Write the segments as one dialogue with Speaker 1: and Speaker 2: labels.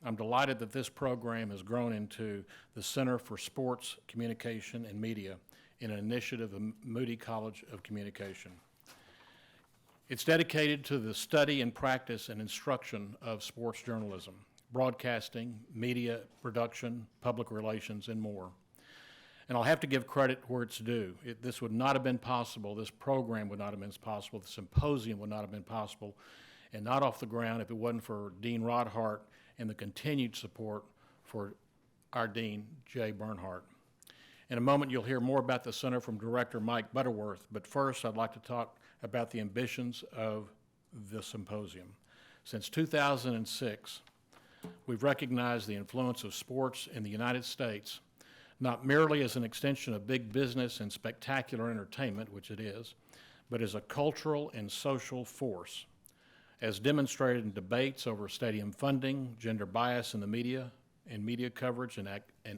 Speaker 1: I'm delighted that this program has grown into the Center for Sports, Communication, and Media in an initiative of Moody College of Communication. It's dedicated to the study and practice and instruction of sports journalism, broadcasting, media production, public relations, and more. And I'll have to give credit where it's due. This would not have been possible, this program would not have been possible, the symposium would not have been possible, and not off the ground if it wasn't for Dean Rodhart and the continued support for our Dean, Jay Bernhardt. In a moment, you'll hear more about the center from Director Mike Butterworth, but first I'd like to talk about the ambitions of the symposium. Since 2006, we've recognized the influence of sports in the United States, not merely as an extension of big business and spectacular entertainment, which it is, but as a cultural and social force, as demonstrated in debates over stadium funding, gender bias in the media, and media coverage and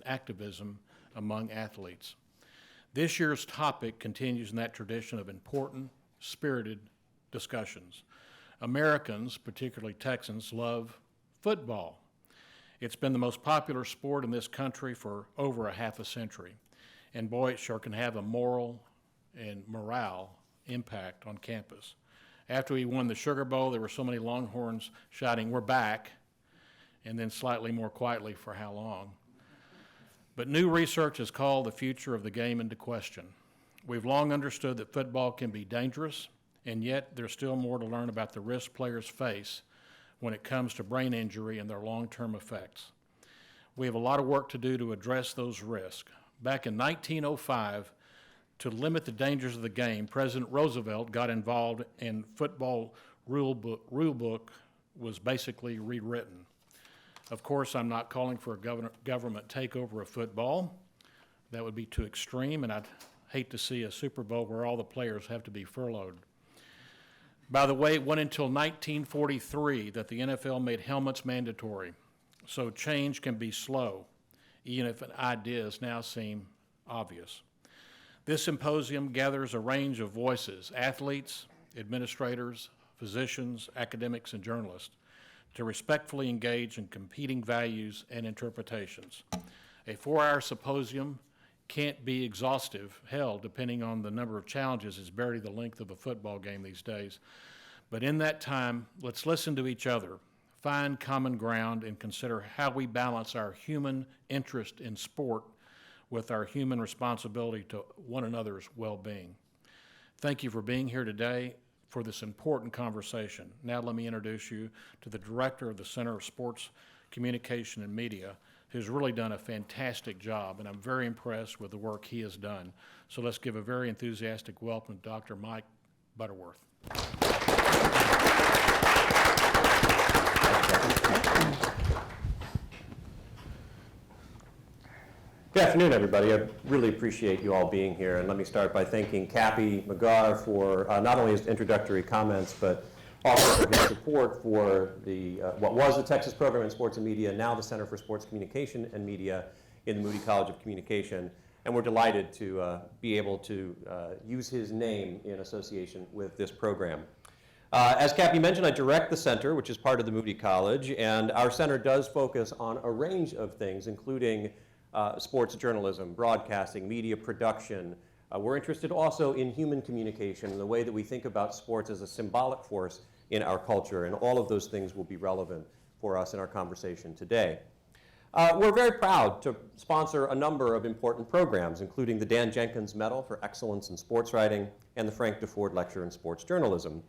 Speaker 1: activism among athletes. This year's topic continues in that tradition of important, spirited discussions. Americans, particularly Texans, love football. It's been the most popular sport in this country for over a half a century. And boy, it sure can have a moral and morale impact on campus. After we won the Sugar Bowl, there were so many Longhorns shouting, "We're back," and then slightly more quietly, "For how long?" But new research has called the future of the game into question. We've long understood that football can be dangerous, and yet there's still more to learn about the risks players face when it comes to brain injury and their long-term effects. We have a lot of work to do to address those risks. Back in 1905, to limit the dangers of the game, President Roosevelt got involved and football rule book was basically rewritten. Of course, I'm not calling for a government takeover of football. That would be too extreme, and I'd hate to see a Super Bowl where all the players have to be furloughed. By the way, it went until 1943 that the NFL made helmets mandatory, so change can be slow, even if ideas now seem obvious. This symposium gathers a range of voices, athletes, administrators, physicians, academics, and journalists, to respectfully engage in competing values and interpretations. A 4-hour symposium can't be exhaustive. Hell, depending on the number of challenges, is barely the length of a football game these days. But in that time, let's listen to each other, find common ground, and consider how we balance our human interest in sport with our human responsibility to one another's well-being. Thank you for being here today for this important conversation. Now let me introduce you to the director of the Center of Sports, Communication, and Media, who's really done a fantastic job, and I'm very impressed with the work he has done. So let's give a very enthusiastic welcome to Dr. Mike Butterworth.
Speaker 2: Good afternoon, everybody. I really appreciate you all being here, and let me start by thanking Cappy McGarr for not only his introductory comments, but also for his support for the what was the Texas Program in Sports and Media, now the Center for Sports Communication and Media in the Moody College of Communication. And we're delighted to be able to use his name in association with this program. As Cappy mentioned, I direct the center, which is part of the Moody College, and our center does focus on a range of things, including sports journalism, broadcasting, media production. We're interested also in human communication and the way that we think about sports as a symbolic force in our culture, and all of those things will be relevant for us in our conversation today. We're very proud to sponsor a number of important programs, including the Dan Jenkins Medal for Excellence in Sports Writing and the Frank DeFord Lecture in Sports Journalism.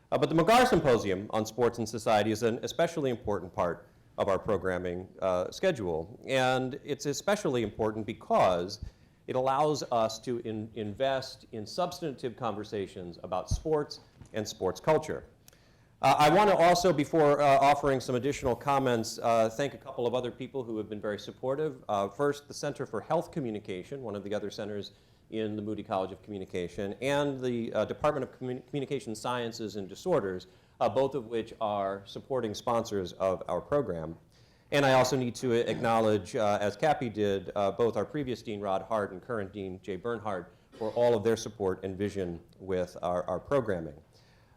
Speaker 2: But the McGarr Symposium on Sports and Society is an especially important part of our programming schedule. And it's especially important because it allows us to invest in substantive conversations about sports and sports culture. I want to also, before offering some additional comments, thank a couple of other people who have been very supportive. First, the Center for Health Communication, one of the other centers in the Moody College of Communication, and the Department of Communication Sciences and Disorders, both of which are supporting sponsors of our program. And I also need to acknowledge, as Cappy did, both our previous Dean Rod Hart and current Dean Jay Bernhardt for all of their support and vision with our programming.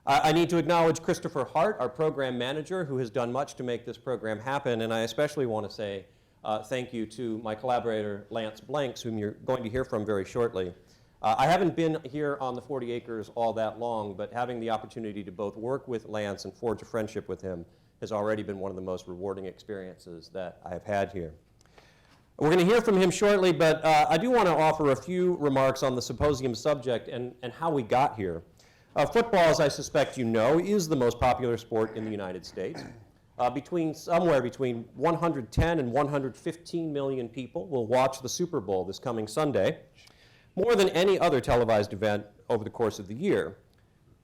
Speaker 2: I need to acknowledge Christopher Hart, our program manager, who has done much to make this program happen, and I especially want to say thank you to my collaborator, Lance Blanks, whom you're going to hear from very shortly. I haven't been here on the 40 acres all that long, but having the opportunity to both work with Lance and forge a friendship with him has already been one of the most rewarding experiences that I've had here. We're going to hear from him shortly, but I do want to offer a few remarks on the symposium subject and how we got here. Football, as I suspect you know, is the most popular sport in the United States. Somewhere between 110 and 115 million people will watch the Super Bowl this coming Sunday, more than any other televised event over the course of the year.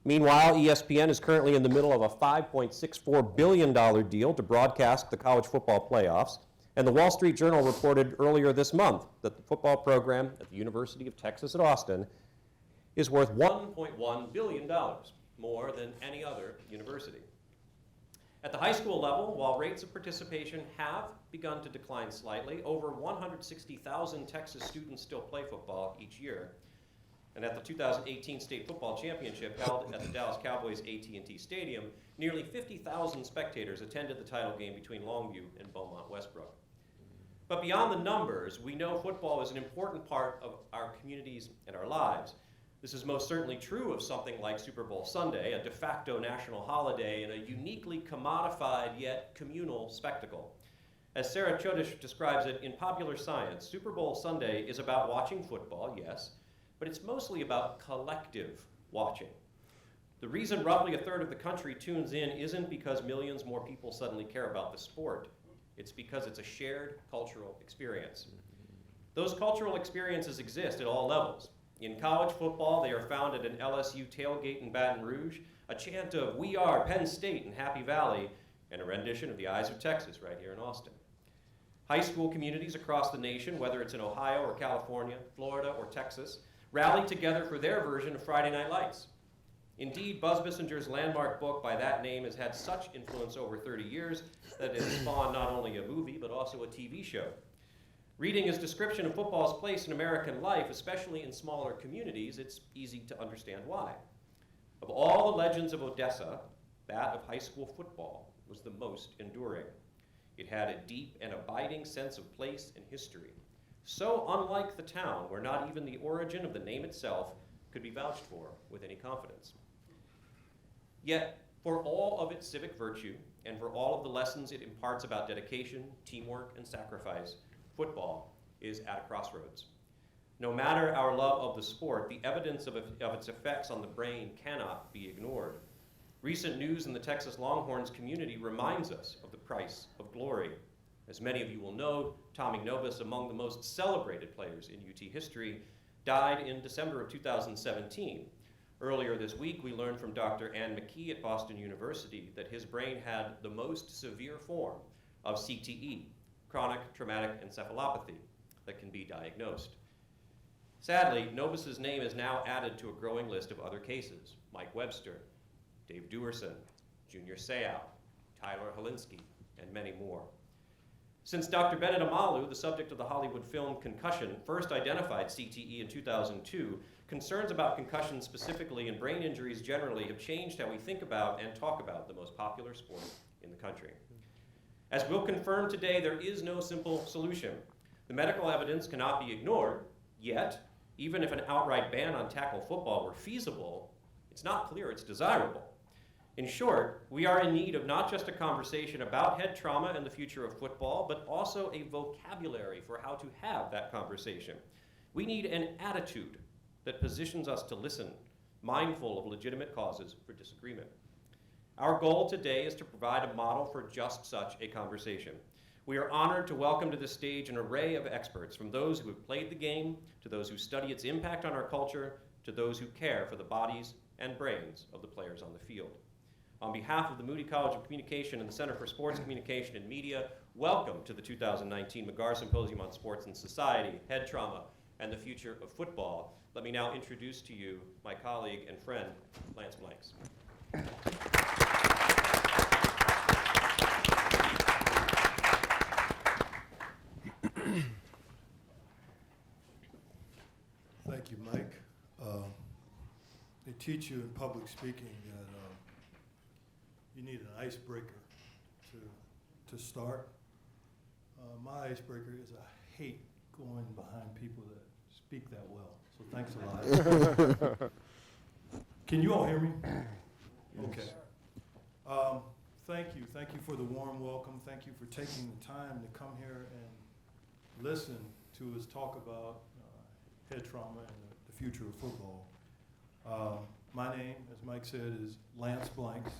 Speaker 2: Meanwhile, ESPN is currently in the middle of a $5.64 billion deal to broadcast the college football playoffs, and the Wall Street Journal reported earlier this month that the football program at the University of Texas at Austin is worth $1.1 billion, more than any other university. At the high school level, while rates of participation have begun to decline slightly, over 160,000 Texas students still play football each year. And at the 2018 State Football Championship held at the Dallas Cowboys AT&T Stadium, nearly 50,000 spectators attended the title game between Longview and Beaumont Westbrook. But beyond the numbers, we know football is an important part of our communities and our lives. This is most certainly true of something like Super Bowl Sunday, a de facto national holiday and a uniquely commodified yet communal spectacle. As Sarah Chodesh describes it in Popular Science, Super Bowl Sunday is about watching football, yes, but it's mostly about collective watching. The reason roughly a third of the country tunes in isn't because millions more people suddenly care about the sport. It's because it's a shared cultural experience. Those cultural experiences exist at all levels. In college football, they are found at an LSU tailgate in Baton Rouge, a chant of "We are Penn State" in Happy Valley, and a rendition of "The Eyes of Texas" right here in Austin. High school communities across the nation, whether it's in Ohio or California, Florida or Texas, rally together for their version of Friday Night Lights. Indeed, Buzz Bissinger's landmark book by that name has had such influence over 30 years that it has spawned not only a movie, but also a TV show. Reading his description of football's place in American life, especially in smaller communities, it's easy to understand why. Of all the legends of Odessa, that of high school football was the most enduring. It had a deep and abiding sense of place and history, so unlike the town where not even the origin of the name itself could be vouched for with any confidence. Yet, for all of its civic virtue and for all of the lessons it imparts about dedication, teamwork, and sacrifice, football is at a crossroads. No matter our love of the sport, the evidence of its effects on the brain cannot be ignored. Recent news in the Texas Longhorns community reminds us of the price of glory. As many of you will know, Tommy Novus, among the most celebrated players in UT history, died in December of 2017. Earlier this week, we learned from Dr. Ann McKee at Boston University that his brain had the most severe form of CTE, chronic traumatic encephalopathy, that can be diagnosed. Sadly, Novus's name is now added to a growing list of other cases: Mike Webster, Dave Duerson, Junior Seau, Tyler Helinski, and many more. Since Dr. Bennett Amalu, the subject of the Hollywood film Concussion, first identified CTE in 2002, concerns about concussion specifically and brain injuries generally have changed how we think about and talk about the most popular sport in the country. As we'll confirm today, there is no simple solution. The medical evidence cannot be ignored, yet, even if an outright ban on tackle football were feasible, it's not clear it's desirable. In short, we are in need of not just a conversation about head trauma and the future of football, but also a vocabulary for how to have that conversation. We need an attitude that positions us to listen, mindful of legitimate causes for disagreement. Our goal today is to provide a model for just such a conversation. We are honored to welcome to the stage an array of experts, from those who have played the game, to those who study its impact on our culture, to those who care for the bodies and brains of the players on the field. On behalf of the Moody College of Communication and the Center for Sports Communication and Media, welcome to the 2019 McGarr Symposium on Sports and Society, Head Trauma, and the Future of Football. Let me now introduce to you my colleague and friend, Lance Blanks.
Speaker 3: Thank you, Mike. They teach you in public speaking that icebreaker to start. My icebreaker is I hate going behind people that speak that well. So thanks a lot. Can you all hear me? Okay. Thank you for the warm welcome. Thank you for taking the time to come here and listen to us talk about head trauma and the future of football. My name, as Mike said, is Lance Blanks.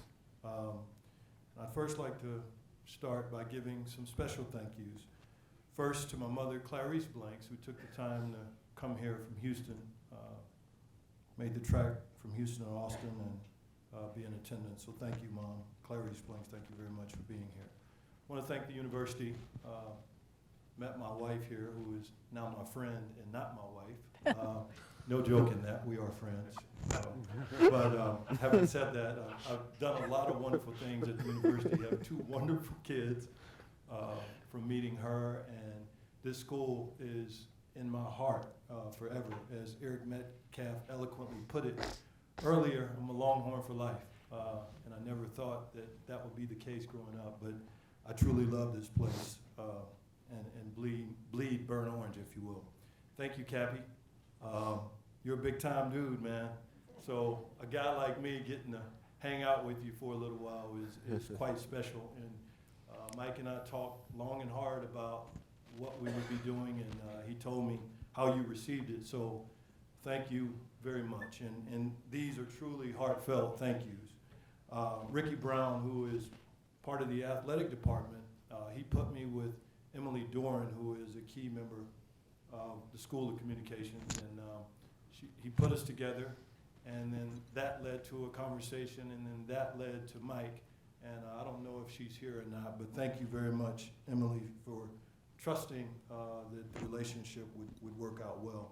Speaker 3: I'd first like to start by giving some special thank yous. First to my mother, Clarice Blanks, who took the time to come here from Houston, made the trek from Houston to Austin and be in attendance. So thank you, Mom. Clarice Blanks, thank you very much for being here. I want to thank the university. Met my wife here, who is now my friend and not my wife. No joke in that, we are friends. But having said that, I've done a lot of wonderful things at the university. I have 2 wonderful kids from meeting her, and this school is in my heart forever. As Eric Metcalf eloquently put it earlier, I'm a Longhorn for life. And I never thought that would be the case growing up, but I truly love this place and bleed burnt orange, if you will. Thank you, Cappy. You're a big time dude, man. So a guy like me getting to hang out with you for a little while is quite special. And Mike and I talked long and hard about what we would be doing, and he told me how you received it. So thank you very much. And these are truly heartfelt thank yous. Ricky Brown, who is part of the athletic department, he put me with Emily Doran, who is a key member of the School of Communications, and he put us together, and then that led to a conversation, and then that led to Mike, and I don't know if she's here or not, but thank you very much, Emily, for trusting that the relationship would work out well.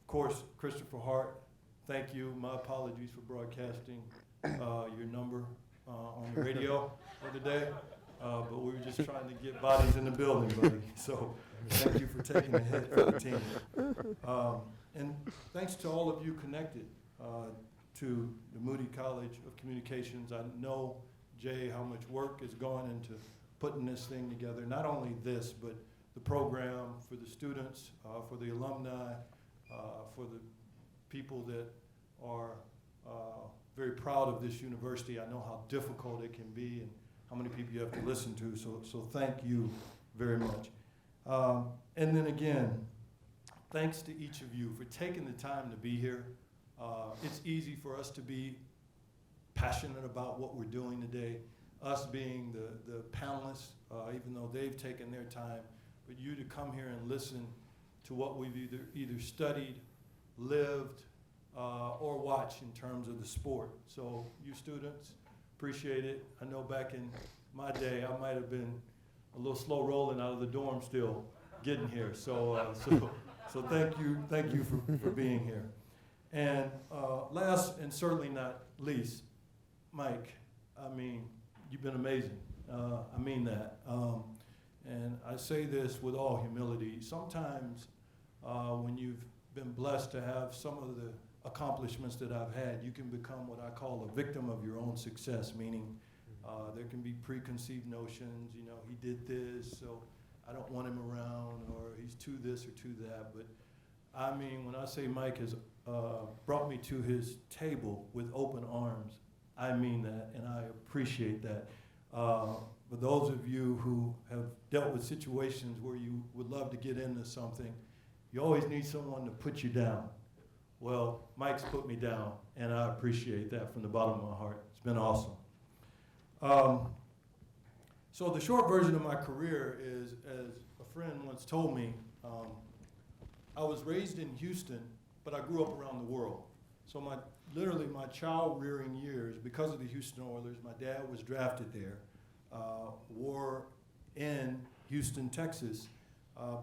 Speaker 3: Of course, Christopher Hart, thank you. My apologies for broadcasting your number on the radio for the day. But we were just trying to get bodies in the building, buddy. So thank you for taking the hit for the team. And thanks to all of you connected to the Moody College of Communications. I know, Jay, how much work is going into putting this thing together. Not only this, but the program for the students, for the alumni, for the people that are very proud of this university. I know how difficult it can be and how many people you have to listen to, so thank you very much. And then again, thanks to each of you for taking the time to be here. It's easy for us to be passionate about what we're doing today, us being the panelists, even though they've taken their time, but you to come here and listen to what we've either studied, lived, or watched in terms of the sport. So you students, appreciate it. I know back in my day, I might have been a little slow rolling out of the dorm still getting here. So thank you for being here. And last and certainly not least, Mike, I mean, you've been amazing. I mean that. And I say this with all humility. Sometimes when you've been blessed to have some of the accomplishments that I've had, you can become what I call a victim of your own success, meaning there can be preconceived notions, you know, he did this, so I don't want him around, or he's to this or to that. But I mean, when I say Mike has brought me to his table with open arms, I mean that, and I appreciate that. For those of you who have dealt with situations where you would love to get into something, you always need someone to put you down. Well, Mike's put me down, and I appreciate that from the bottom of my heart. It's been awesome. So the short version of my career is, as a friend once told me, I was raised in Houston, but I grew up around the world. So literally my child rearing years, because of the Houston Oilers, my dad was drafted there, war in Houston, Texas.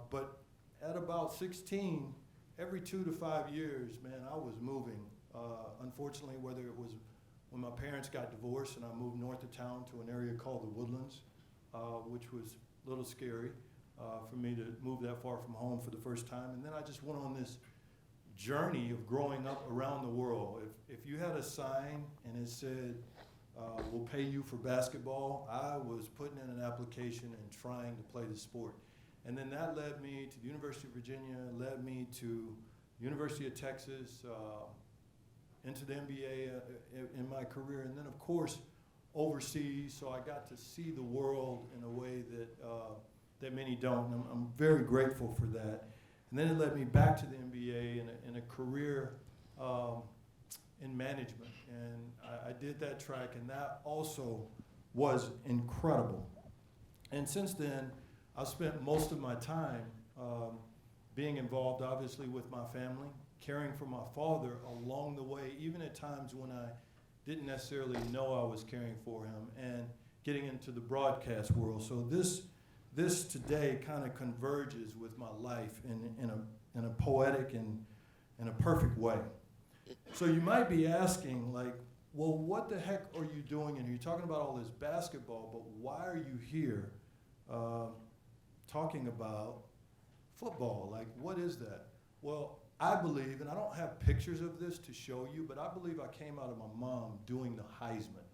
Speaker 3: But at about 16, every 2 to 5 years, man, I was moving. Unfortunately, whether it was when my parents got divorced and I moved north of town to an area called the Woodlands, which was a little scary for me to move that far from home for the first time. And then I just went on this journey of growing up around the world. If you had a sign and it said, we'll pay you for basketball. I was putting in an application and trying to play the sport. And then that led me to the University of Virginia, led me to University of Texas, into the NBA in my career, and then of course overseas. So I got to see the world in a way that many don't. And I'm very grateful for that. And then it led me back to the NBA in a career in management, and I did that track, and that also was incredible. And since then, I've spent most of my time being involved, obviously, with my family, caring for my father along the way, even at times when I didn't necessarily know I was caring for him, and getting into the broadcast world. So this today kind of converges with my life in a poetic and in a perfect way. So you might be asking, like, well, what the heck are you doing? And you're talking about all this basketball, but why are you here talking about football? Like, what is that? Well, I believe, and I don't have pictures of this to show you, but I believe I came out of my mom doing the Heisman.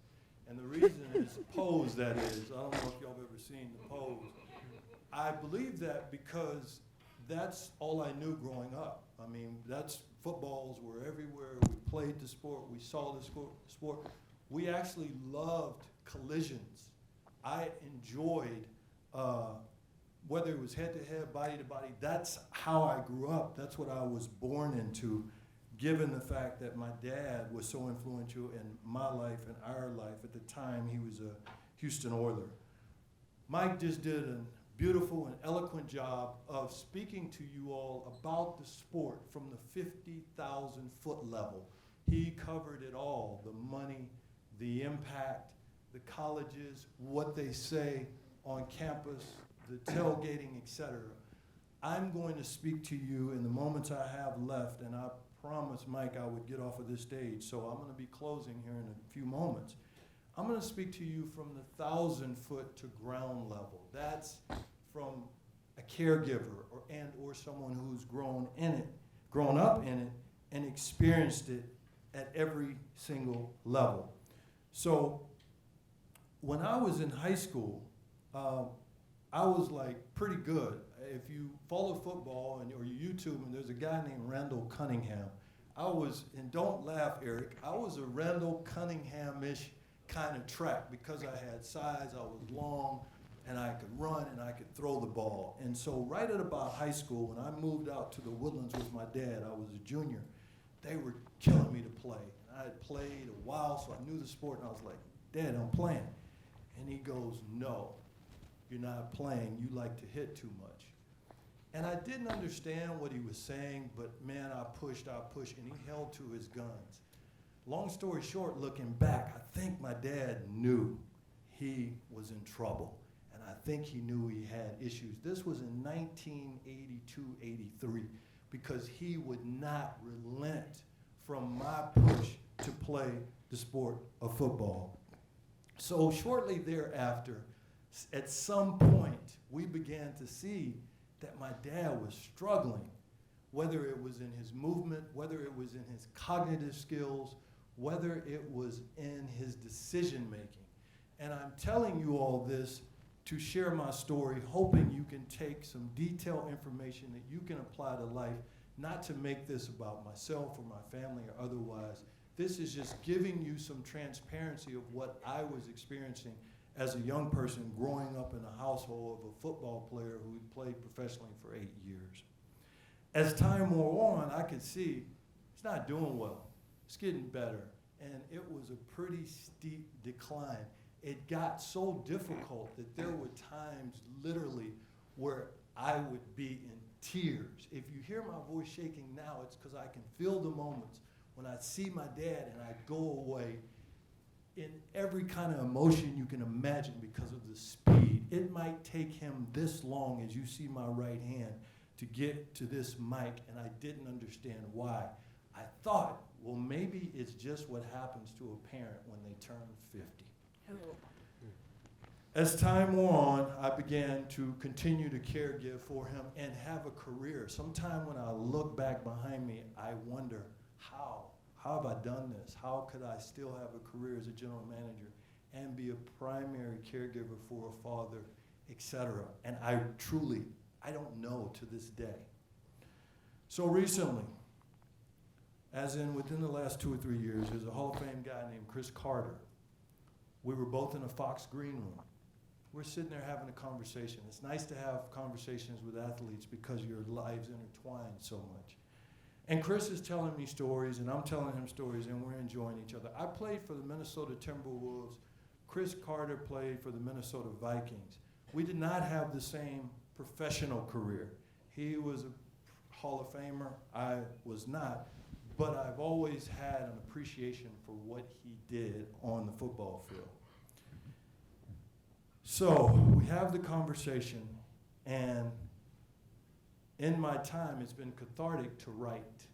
Speaker 3: And the reason is pose, that is. I don't know if y'all have ever seen the pose. I believe that because that's all I knew growing up. I mean, footballs were everywhere. We played the sport. We saw the sport. We actually loved collisions. I enjoyed whether it was head-to-head, body-to-body. That's how I grew up. That's what I was born into, given the fact that my dad was so influential in my life and our life. At the time, he was a Houston Oiler. Mike just did a beautiful and eloquent job of speaking to you all about the sport from the 50,000-foot level. He covered it all: the money, the impact, the colleges, what they say on campus, the tailgating, etc. I'm going to speak to you in the moments I have left, and I promised Mike I would get off of this stage, so I'm going to be closing here in a few moments. I'm going to speak to you from the 1,000-foot to ground level. That's from a caregiver or someone who's grown up in it, and experienced it at every single level. So when I was in high school, I was like pretty good. If you follow football or you YouTube, and there's a guy named Randall Cunningham. And don't laugh, Eric, I was a Randall Cunningham-ish kind of track because I had size, I was long, and I could run and I could throw the ball. And so right at about high school, when I moved out to the Woodlands with my dad, I was a junior, they were killing me to play. And I had played a while, so I knew the sport, and I was like, Dad, I'm playing. And he goes, no, you're not playing, you like to hit too much. And I didn't understand what he was saying, but man, I pushed, and he held to his guns. Long story short, looking back, I think my dad knew he was in trouble, and I think he knew he had issues. This was in 1982-83, because he would not relent from my push to play the sport of football. So shortly thereafter, at some point, we began to see that my dad was struggling, whether it was in his movement, whether it was in his cognitive skills, whether it was in his decision making. And I'm telling you all this to share my story, hoping you can take some detailed information that you can apply to life, not to make this about myself or my family or otherwise. This is just giving you some transparency of what I was experiencing as a young person growing up in a household of a football player who played professionally for 8 years. As time wore on, I could see it's not doing well. It's getting better. And it was a pretty steep decline. It got so difficult that there were times literally where I would be in tears. If you hear my voice shaking now, it's because I can feel the moments when I see my dad and I go away in every kind of emotion you can imagine because of the speed. It might take him this long, as you see my right hand, to get to this mic, and I didn't understand why. I thought, well, maybe it's just what happens to a parent when they turn 50. Oh. As time wore on, I began to continue to caregive for him and have a career. Sometime when I look back behind me, I wonder, how how have I done this? How could I still have a career as a general manager and be a primary caregiver for a father, et cetera? And I don't know to this day. So recently, as in within the last 2 or 3 years, there's a Hall of Fame guy named Chris Carter. We were both in a Fox green room. We're sitting there having a conversation. It's nice to have conversations with athletes because your lives intertwine so much. And Chris is telling me stories, and I'm telling him stories, and we're enjoying each other. I played for the Minnesota Timberwolves. Chris Carter played for the Minnesota Vikings. We did not have the same professional career. He was a Hall of Famer. I was not. But I've always had an appreciation for what he did on the football field. So we have the conversation, and in my time, it's been cathartic to write.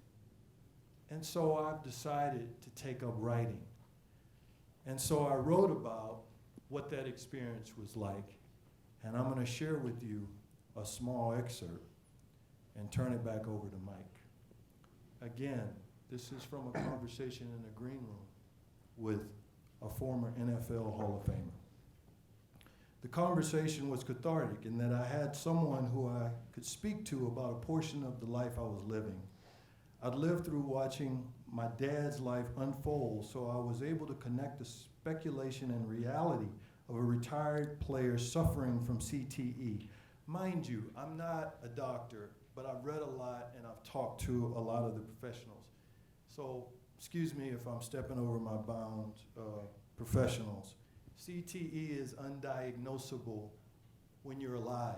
Speaker 3: And so I've decided to take up writing. And so I wrote about what that experience was like, and I'm going to share with you a small excerpt and turn it back over to Mike. Again, this is from a conversation in a green room with a former NFL Hall of Famer. The conversation was cathartic in that I had someone who I could speak to about a portion of the life I was living. I'd lived through watching my dad's life unfold, so I was able to connect the speculation and reality of a retired player suffering from CTE. Mind you, I'm not a doctor, but I've read a lot and I've talked to a lot of the professionals. So excuse me if I'm stepping over my bounds, professionals. CTE is undiagnosable when you're alive.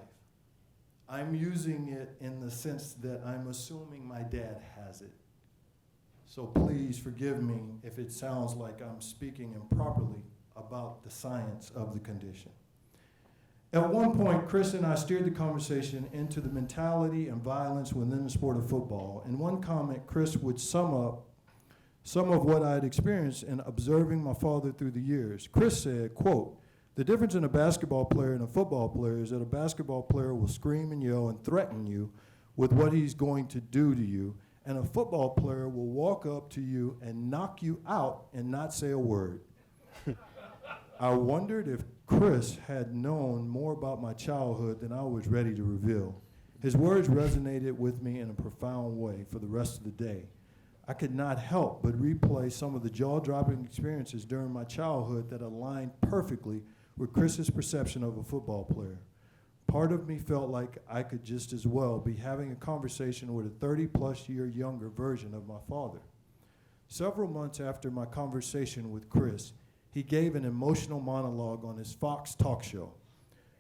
Speaker 3: I'm using it in the sense that I'm assuming my dad has it. So please forgive me if it sounds like I'm speaking improperly about the science of the condition. At one point, Chris and I steered the conversation into the mentality and violence within the sport of football. In one comment, Chris would sum up some of what I had experienced in observing my father through the years. Chris said, quote, "The difference in a basketball player and a football player is that a basketball player will scream and yell and threaten you with what he's going to do to you, and a football player will walk up to you and knock you out and not say a word." I wondered if Chris had known more about my childhood than I was ready to reveal. His words resonated with me in a profound way for the rest of the day. I could not help but replay some of the jaw-dropping experiences during my childhood that aligned perfectly with Chris's perception of a football player. Part of me felt like I could just as well be having a conversation with a 30-plus year younger version of my father. Several months after my conversation with Chris, he gave an emotional monologue on his Fox talk show.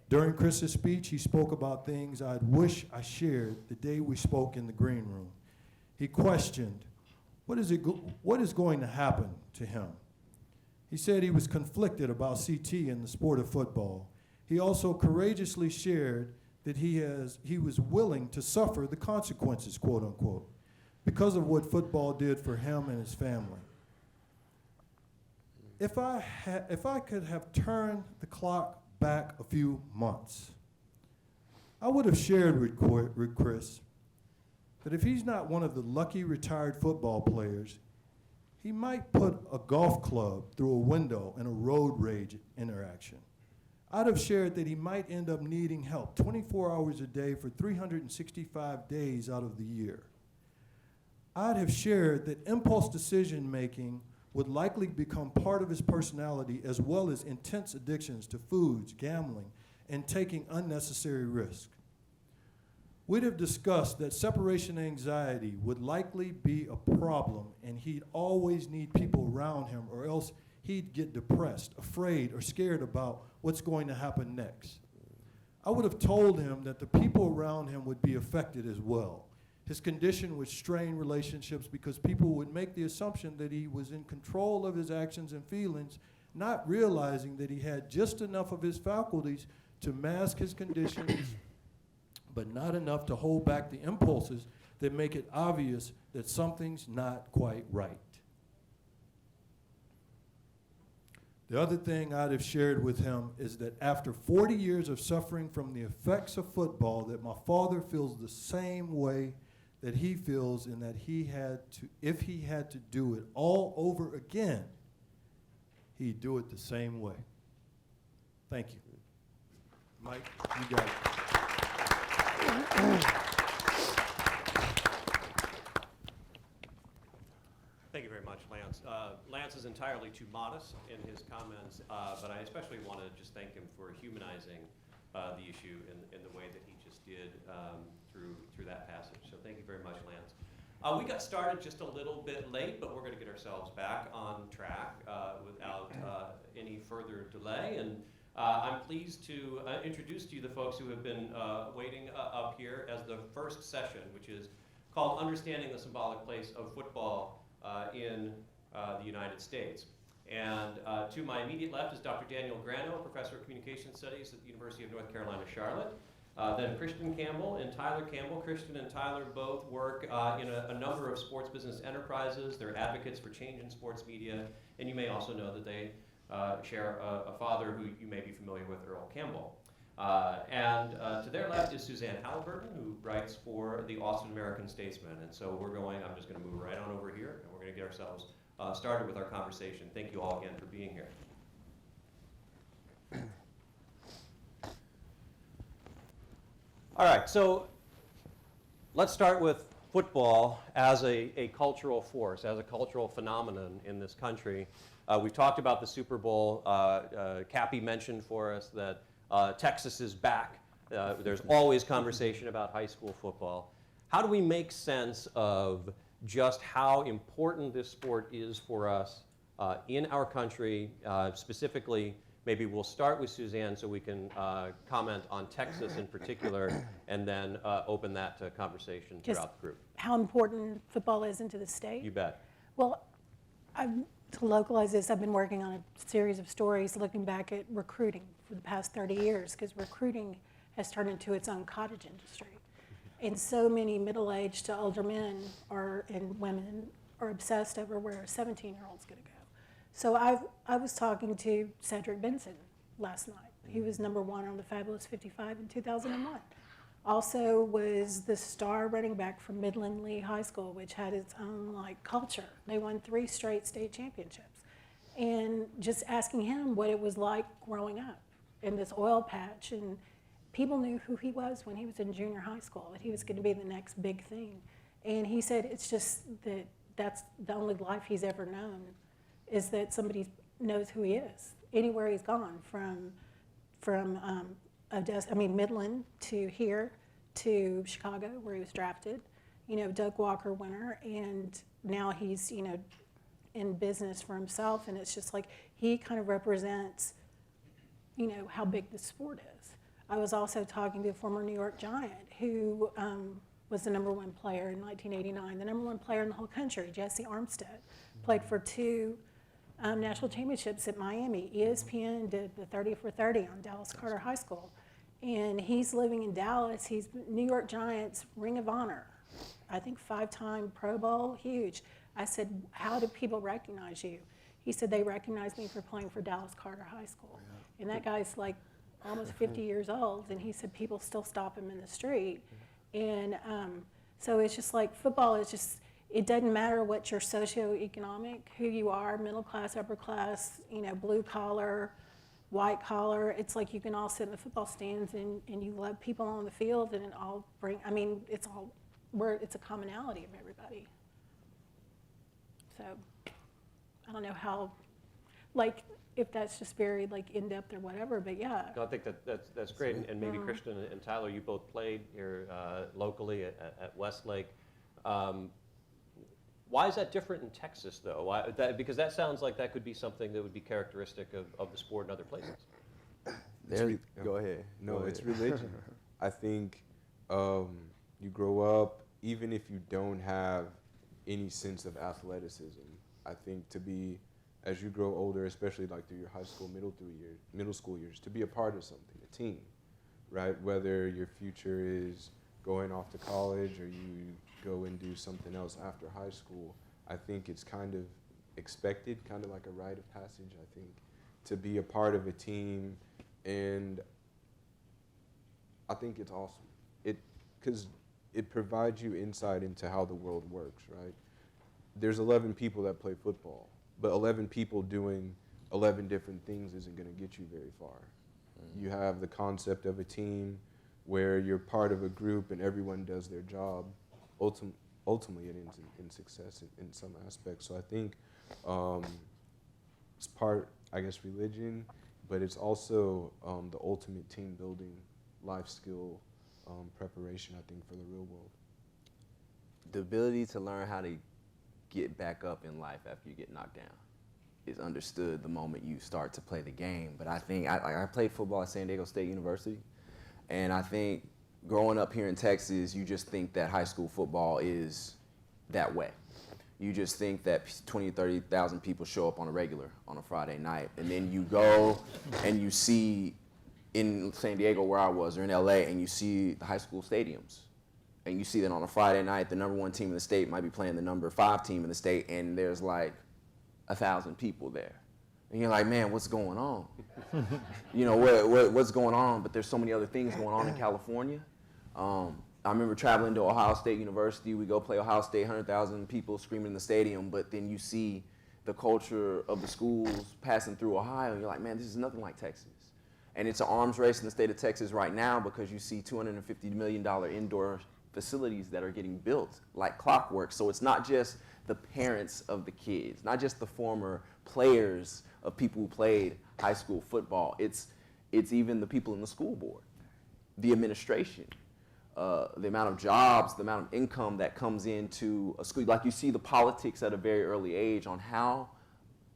Speaker 3: During Chris's speech, he spoke about things I'd wish I shared the day we spoke in the green room. He questioned, what is going to happen to him? He said he was conflicted about CT in the sport of football. He also courageously shared that he was willing to suffer the consequences, quote unquote, because of what football did for him and his family. If I could have turned the clock back a few months, I would have shared with Chris that if he's not one of the lucky retired football players, he might put a golf club through a window in a road rage interaction. I'd have shared that he might end up needing help 24 hours a day for 365 days out of the year. I'd have shared that impulse decision-making would likely become part of his personality, as well as intense addictions to foods, gambling, and taking unnecessary risks. We'd have discussed that separation anxiety would likely be a problem, and he'd always need people around him, or else he'd get depressed, afraid, or scared about what's going to happen next. I would have told him that the people around him would be affected as well. His condition would strain relationships because people would make the assumption that he was in control of his actions and feelings, not realizing that he had just enough of his faculties to mask his conditions, but not enough to hold back the impulses that make it obvious that something's not quite right. The other thing I'd have shared with him is that after 40 years of suffering from the effects of football, that my father feels the same way that he feels and that he had to, if he had to do it all over again, he'd do it the same way. Thank you. Mike, you got it.
Speaker 2: Thank you very much, Lance. Lance is entirely too modest in his comments, but I especially want to just thank him for humanizing the issue in the way that he just did through that passage. So thank you very much, Lance. We got started just a little bit late, but we're going to get ourselves back on track without any further delay. And I'm pleased to introduce to you the folks who have been waiting up here as the first session, which is called Understanding the Symbolic Place of Football in the United States. And to my immediate left is Dr. Daniel Grano, Professor of Communication Studies at the University of North Carolina, Charlotte. Then Christian Campbell and Tyler Campbell. Christian and Tyler both work in a number of sports business enterprises. They're advocates for change in sports media, and you may also know that they share a father who you may be familiar with, Earl Campbell. And to their left is Suzanne Halliburton, who writes for the Austin American-Statesman. And so I'm just going to move right on over here, and we're going to get ourselves started with our conversation. Thank you all again for being here. All right, so let's start with football as a cultural force, as a cultural phenomenon in this country. We've talked about the Super Bowl. Cappy mentioned for us that Texas is back. There's always conversation about high school football. How do we make sense of just how important this sport is for us in our country, specifically? Maybe we'll start with Suzanne so we can comment on Texas in particular, and then open that to conversation throughout the group.
Speaker 4: How important football is into the state?
Speaker 2: You bet.
Speaker 4: Well, to localize this, I've been working on a series of stories looking back at recruiting for the past 30 years, because recruiting has turned into its own cottage industry. And so many middle-aged to older men and women are obsessed over where a 17-year-old's going to go. So I was talking to Cedric Benson last night. He was #1 on the Fabulous 55 in 2001. Also was the star running back from Midland Lee High School, which had its own culture. They won 3 straight state championships. And just asking him what it was like growing up in this oil patch, and people knew who he was when he was in junior high school, that he was going to be the next big thing. And he said it's just that's the only life he's ever known, is that somebody knows who he is anywhere he's gone, from Midland to here to Chicago, where he was drafted. Doug Walker winner, and now he's in business for himself, and it's just he kind of represents how big the sport is. I was also talking to a former New York Giant who was the #1 player in 1989, the #1 player in the whole country, Jesse Armstead, played for 2 national championships at Miami. ESPN did the 30 for 30 on Dallas Carter High School. And he's living in Dallas. He's New York Giants Ring of Honor. I think 5-time Pro Bowl, huge. I said, how do people recognize you? He said, they recognize me for playing for Dallas Carter High School. And that guy's almost 50 years old, and he said people still stop him in the street. And so it's just football is just, it doesn't matter what your socioeconomic, who you are, middle class, upper class, blue collar, white collar. It's you can all sit in the football stands and you love people on the field, and it all it's a commonality of everybody. So I don't know how, if that's just very in-depth or whatever, but yeah.
Speaker 2: No, I think that's great, and maybe Christian and Tyler, you both played here locally at Westlake. Why is that different in Texas, though? Because that sounds like that could be something that would be characteristic of the sport in other places.
Speaker 5: Go ahead. No, it's religion. I think you grow up, even if you don't have any sense of athleticism, I think as you grow older, especially through your high school, middle school years, to be a part of something, a team, right? Whether your future is going off to college or you go and do something else after high school, I think it's kind of expected, kind of like a rite of passage, I think, to be a part of a team. And I think it's awesome. Because it provides you insight into how the world works, right? There's 11 people that play football, but 11 people doing 11 different things isn't going to get you very far. You have the concept of a team where you're part of a group and everyone does their job. Ultimately, it ends in success in some aspects. So I think it's part, I guess, religion, but it's also the ultimate team building, life skill preparation, I think, for the real world.
Speaker 6: The ability to learn how to get back up in life after you get knocked down is understood the moment you start to play the game. But I think, I played football at San Diego State University, and I think growing up here in Texas, you just think that high school football is that way. You just think that 20 or 30,000 people show up on a regular on a Friday night, and then you go and you see in San Diego where I was, or in LA, and you see the high school stadiums. And you see that on a Friday night, the #1 team in the state might be playing the #5 team in the state, and there's like 1,000 people there. And you're like, man, what's going on? You know, what's going on? But there's so many other things going on in California. I remember traveling to Ohio State University. We go play Ohio State, 100,000 people screaming in the stadium, but then you see the culture of the schools passing through Ohio, and you're like, man, this is nothing like Texas. And it's an arms race in the state of Texas right now because you see $250 million indoor facilities that are getting built like clockwork. So it's not just the parents of the kids, not just the former players of people who played high school football. It's even the people in the school board, the administration, the amount of jobs, the amount of income that comes into a school. Like, you see the politics at a very early age on how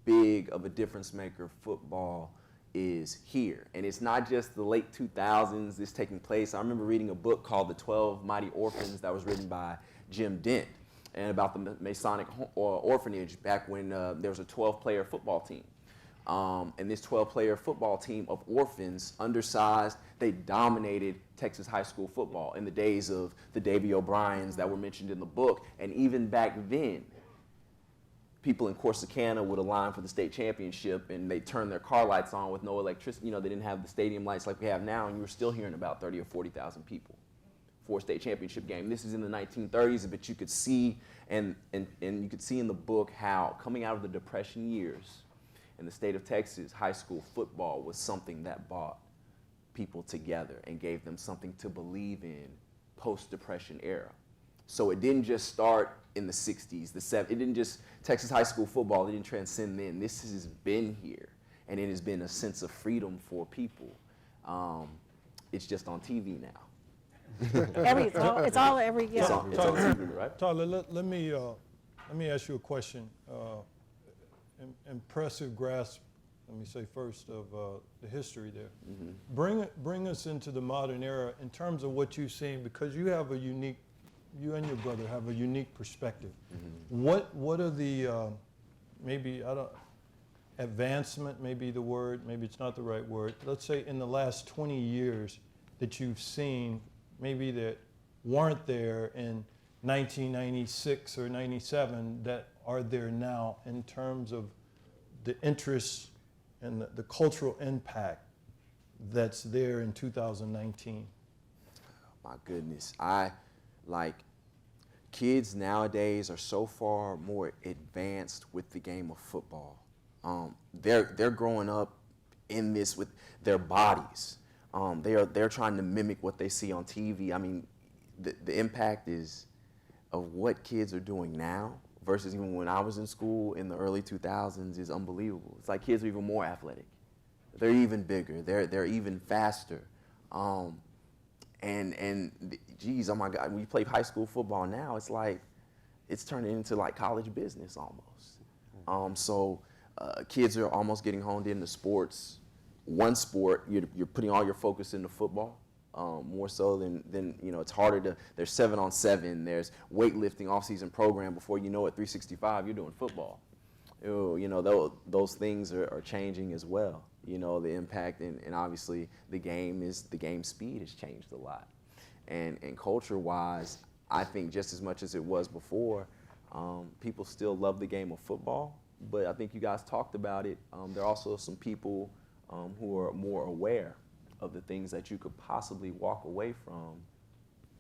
Speaker 6: big of a difference maker football is here. And it's not just the late 2000s this taking place. I remember reading a book called The 12 Mighty Orphans that was written by Jim Dent, and about the Masonic orphanage back when there was a 12-player football team. And this 12-player football team of orphans, undersized, they dominated Texas high school football in the days of the Davy O'Briens that were mentioned in the book. And even back then, people in Corsicana would align for the state championship, and they turned their car lights on with no electricity. You know, they didn't have the stadium lights like we have now, and you were still hearing about 30 or 40,000 people for a state championship game. This is in the 1930s, but you could see, and you could see in the book how coming out of the Depression years in the state of Texas, high school football was something that brought people together and gave them something to believe in post-Depression era. So it didn't just start in the 60s, the 70s. It didn't just, Texas high school football, it didn't transcend then. This has been here, and it has been a sense of freedom for people. It's just on TV now.
Speaker 4: It's all every, yeah.
Speaker 6: It's on TV, right?
Speaker 3: Tyler, let me ask you a question. Impressive grasp, let me say first, of the history there. Mm-hmm. Bring us into the modern era in terms of what you've seen, because you have a unique, you and your brother have a unique perspective. Mm-hmm. What are the advancement may be the word, maybe it's not the right word, let's say in the last 20 years that you've seen, maybe that weren't there in 1996 or 97 that are there now in terms of the interests and the cultural impact that's there in 2019?
Speaker 6: My goodness, kids nowadays are so far more advanced with the game of football. They're growing up in this with their bodies. They're trying to mimic what they see on TV. I mean, the impact is of what kids are doing now versus even when I was in school in the early 2000s is unbelievable. It's like kids are even more athletic. They're even bigger. They're even faster. Geez, oh my God, when you play high school football now, it's like it's turning into like college business almost. So kids are almost getting honed into sports. One sport, you're putting all your focus into football, more so than it's harder to, there's 7-on-7, there's weightlifting off-season program. Before you know it, 365, you're doing football. Those things are changing as well. The impact and obviously the game speed has changed a lot. And culture-wise, I think just as much as it was before, people still love the game of football, but I think you guys talked about it. There are also some people who are more aware of the things that you could possibly walk away from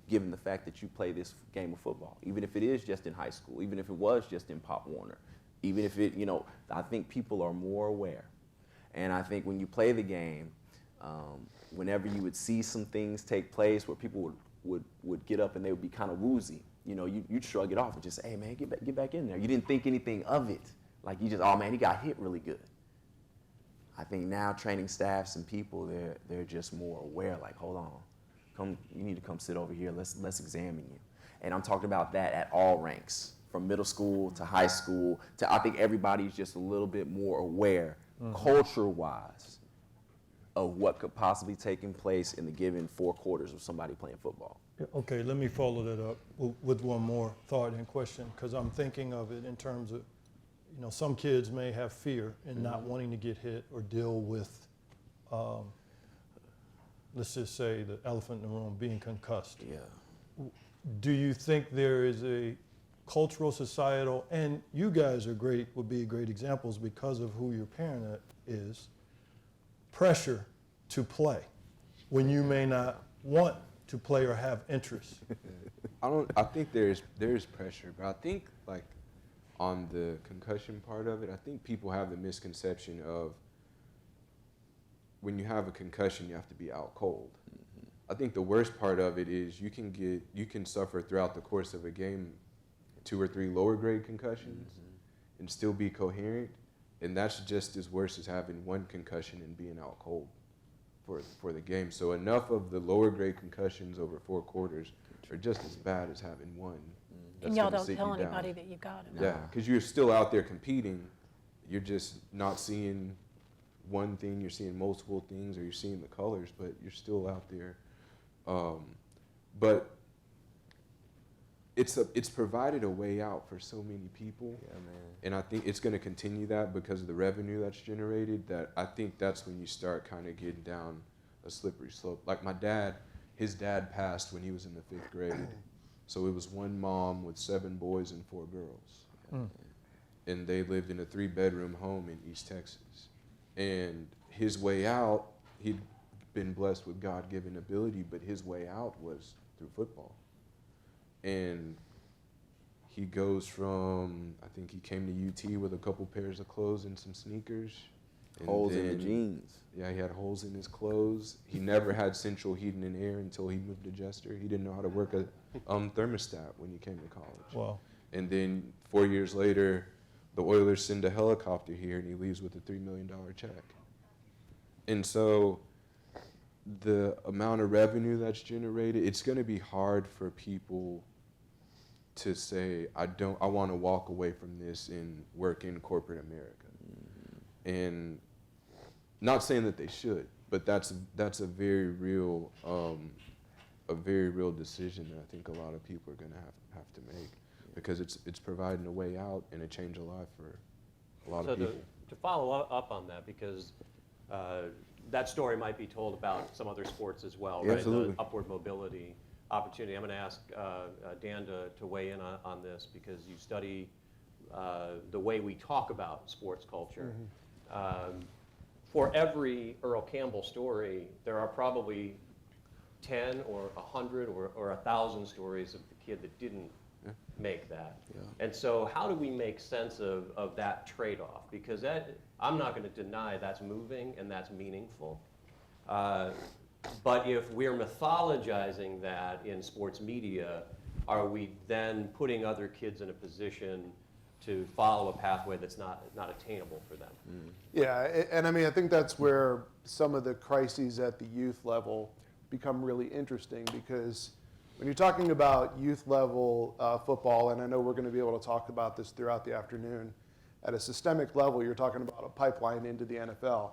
Speaker 6: given the fact that you play this game of football, even if it is just in high school, even if it was just in Pop Warner, even if it, I think people are more aware. And I think when you play the game, whenever you would see some things take place where people would get up and they would be kind of woozy, you'd shrug it off and just say, hey man, get back in there. You didn't think anything of it. Like you just, oh man, he got hit really good. I think now training staffs and people, they're just more aware, like, hold on, you need to come sit over here, let's examine you. And I'm talking about that at all ranks, from middle school to high school, to I think everybody's just a little bit more aware, culture-wise, of what could possibly take place in the given 4 quarters of somebody playing football.
Speaker 3: Okay, let me follow that up with one more thought and question, because I'm thinking of it in terms of, some kids may have fear in not wanting to get hit or deal with, let's just say, the elephant in the room, being concussed.
Speaker 6: Yeah.
Speaker 3: Do you think there is a cultural, societal, and you guys would be great examples because of who your parent is, pressure to play when you may not want to play or have interest?
Speaker 5: I think there's pressure, but I think like on the concussion part of it, I think people have the misconception of when you have a concussion, you have to be out cold. I think the worst part of it is you can suffer throughout the course of a game 2 or 3 lower grade concussions and still be coherent, and that's just as worse as having 1 concussion and being out cold for the game. So enough of the lower grade concussions over 4 quarters are just as bad as having 1.
Speaker 4: And y'all don't tell anybody that you got it.
Speaker 5: Yeah, because you're still out there competing. You're just not seeing one thing, you're seeing multiple things, or you're seeing the colors, but you're still out there. But it's provided a way out for so many people.
Speaker 6: Yeah, man.
Speaker 5: And I think it's going to continue that because of the revenue that's generated, that I think that's when you start kind of getting down a slippery slope. Like his dad passed when he was in the 5th grade. So it was 1 mom with 7 boys and 4 girls. And they lived in a 3-bedroom home in East Texas. And his way out, he'd been blessed with God-given ability, but his way out was through football. And he goes from, I think he came to UT with a couple pairs of clothes and some sneakers. And
Speaker 6: Holes in the jeans.
Speaker 5: Yeah, he had holes in his clothes. He never had central heating and air until he moved to Jester. He didn't know how to work a thermostat when he came to college.
Speaker 3: Wow.
Speaker 5: And then 4 years later, the Oilers send a helicopter here, and he leaves with a $3 million check. And so the amount of revenue that's generated, it's going to be hard for people to say, I want to walk away from this and work in corporate America. And not saying that they should, but that's a very real decision that I think a lot of people are going to have to make, because it's providing a way out and a change of life for a lot of people.
Speaker 7: To follow up on that, because that story might be told about some other sports as well,
Speaker 5: Yeah,
Speaker 7: right?
Speaker 5: absolutely.
Speaker 7: The upward mobility opportunity. I'm going to ask Dan to weigh in on this, because you study the way we talk about sports culture. For every Earl Campbell story, there are probably 10 or 100 or 1,000 stories of the kid that didn't make that.
Speaker 6: Yeah.
Speaker 7: And so how do we make sense of that trade-off? Because I'm not going to deny that's moving and that's meaningful. But if we're mythologizing that in sports media, are we then putting other kids in a position to follow a pathway that's not attainable for them?
Speaker 8: Yeah, and I mean, I think that's where some of the crises at the youth level become really interesting, because when you're talking about youth level football, and I know we're going to be able to talk about this throughout the afternoon, at a systemic level, you're talking about a pipeline into the NFL.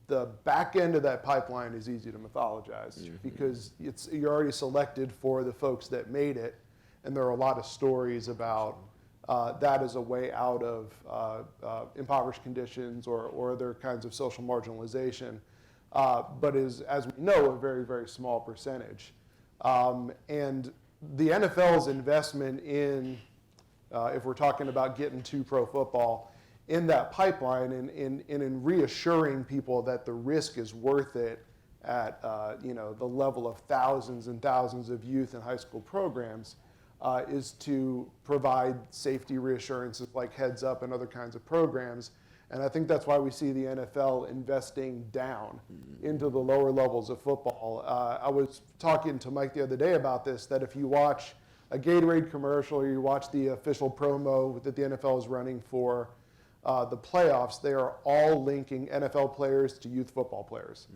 Speaker 8: The back end of that pipeline is easy to mythologize, because you're already selected for the folks that made it, and there are a lot of stories about that as a way out of impoverished conditions or other kinds of social marginalization, but is, as we know, a very, very small percentage. And the NFL's investment in, if we're talking about getting to pro football, in that pipeline and in reassuring people that the risk is worth it at the level of thousands and thousands of youth and high school programs is to provide safety reassurances like Heads Up and other kinds of programs. And I think that's why we see the NFL investing down into the lower levels of football. I was talking to Mike the other day about this, that if you watch a Gatorade commercial or you watch the official promo that the NFL is running for the playoffs, they are all linking NFL players to youth football players.